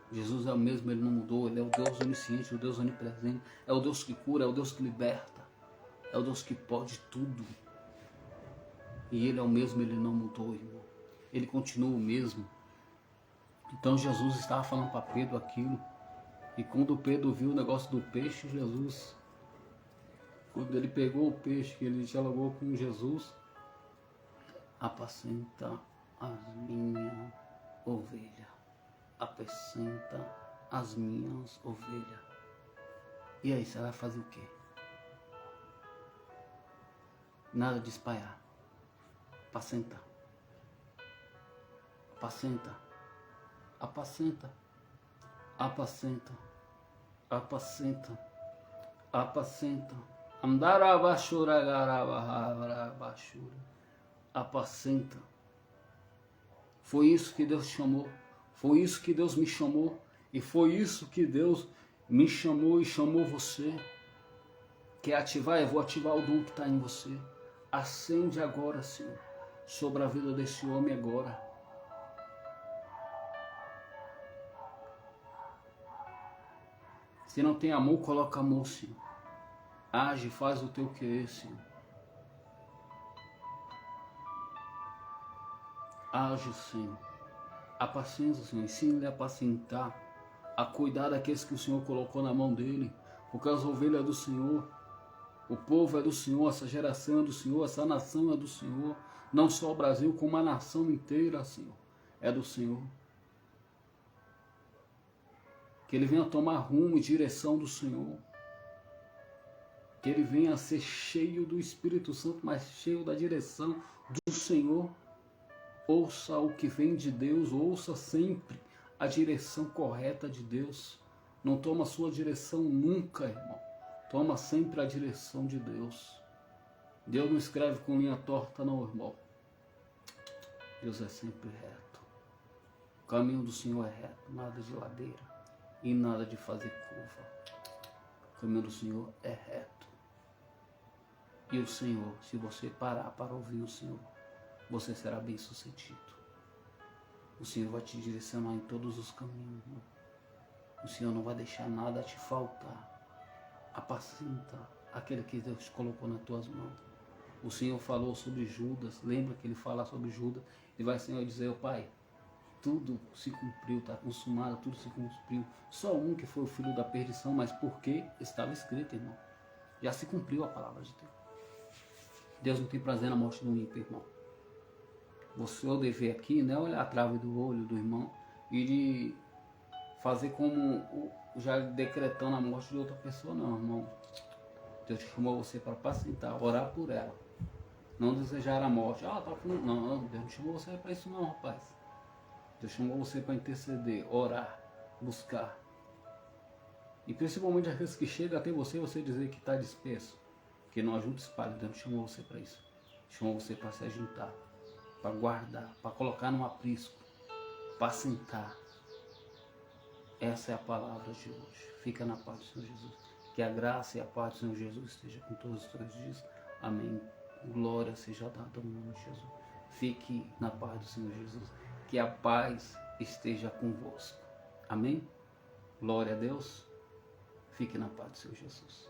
Jesus é o mesmo, ele não mudou, ele é o Deus onisciente, o Deus onipresente, é o Deus que cura, é o Deus que liberta, é o Deus que pode tudo. E ele é o mesmo, ele não mudou, irmão. Ele continua o mesmo. Então Jesus estava falando para Pedro aquilo. E quando Pedro viu o negócio do peixe, Jesus, quando ele pegou o peixe, que ele dialogou com Jesus, apacenta as minhas ovelhas. Apacenta as minhas ovelhas. E aí, você vai fazer o quê? Nada de espalhar. Apacenta. Apacenta. Apacenta. Apacenta. Apacenta. Apacenta. Apacenta. Foi isso que Deus chamou. Foi isso que Deus me chamou. E foi isso que Deus me chamou e chamou você. Quer ativar? Eu vou ativar o dom que está em você. Acende agora, Senhor, sobre a vida desse homem agora. Se não tem amor, coloca amor, Senhor. Age, faz o teu querer, Senhor. Age, Senhor. Apacenta, Senhor. Ensina ele a apacentar, a cuidar daqueles que o Senhor colocou na mão dele. Porque as ovelhas é do Senhor. O povo é do Senhor, essa geração é do Senhor, essa nação é do Senhor. Não só o Brasil, como a nação inteira, Senhor, é do Senhor. Que ele venha tomar rumo e direção do Senhor. Que ele venha ser cheio do Espírito Santo, mas cheio da direção do Senhor. Ouça o que vem de Deus, ouça sempre a direção correta de Deus. Não toma a sua direção nunca, irmão. Toma sempre a direção de Deus. Deus não escreve com linha torta, não, irmão. Deus é sempre reto. O caminho do Senhor é reto, nada de ladeira. e nada de fazer curva. O caminho do Senhor é reto. E o Senhor, se você parar para ouvir o Senhor, você será bem sucedido. O Senhor vai te direcionar em todos os caminhos. Irmão. O Senhor não vai deixar nada te faltar. Apacenta aquele que Deus colocou nas tuas mãos. O Senhor falou sobre Judas. Lembra que ele fala sobre Judas? Ele vai, Senhor, dizer: Pai, tudo se cumpriu, está consumado, tudo se cumpriu. Só um que foi o filho da perdição, mas porque estava escrito, irmão. Já se cumpriu a palavra de Deus. Deus não tem prazer na morte do ímpio, irmão. O seu dever aqui não é olhar a trave do olho do irmão e de fazer como já decretando a morte de outra pessoa, não, irmão. Deus chamou você para apacentar, orar por ela. Não desejar a morte. Tá falando. Não, Deus não chamou você para isso não, rapaz. Deus chamou você para interceder, orar, buscar. E principalmente aqueles que chegam até você dizer que está disperso, que não ajuda o espalho. Deus não chamou você para isso. Chamou você para se ajuntar, para guardar, para colocar no aprisco, para sentar. Essa é a palavra de hoje. Fica na paz do Senhor Jesus. Que a graça e a paz do Senhor Jesus esteja com todos os teus dias. Amém. Glória seja dada ao nome de Jesus. Fique na paz do Senhor Jesus. Que a paz esteja convosco. Amém. Glória a Deus. Fique na paz do Senhor Jesus.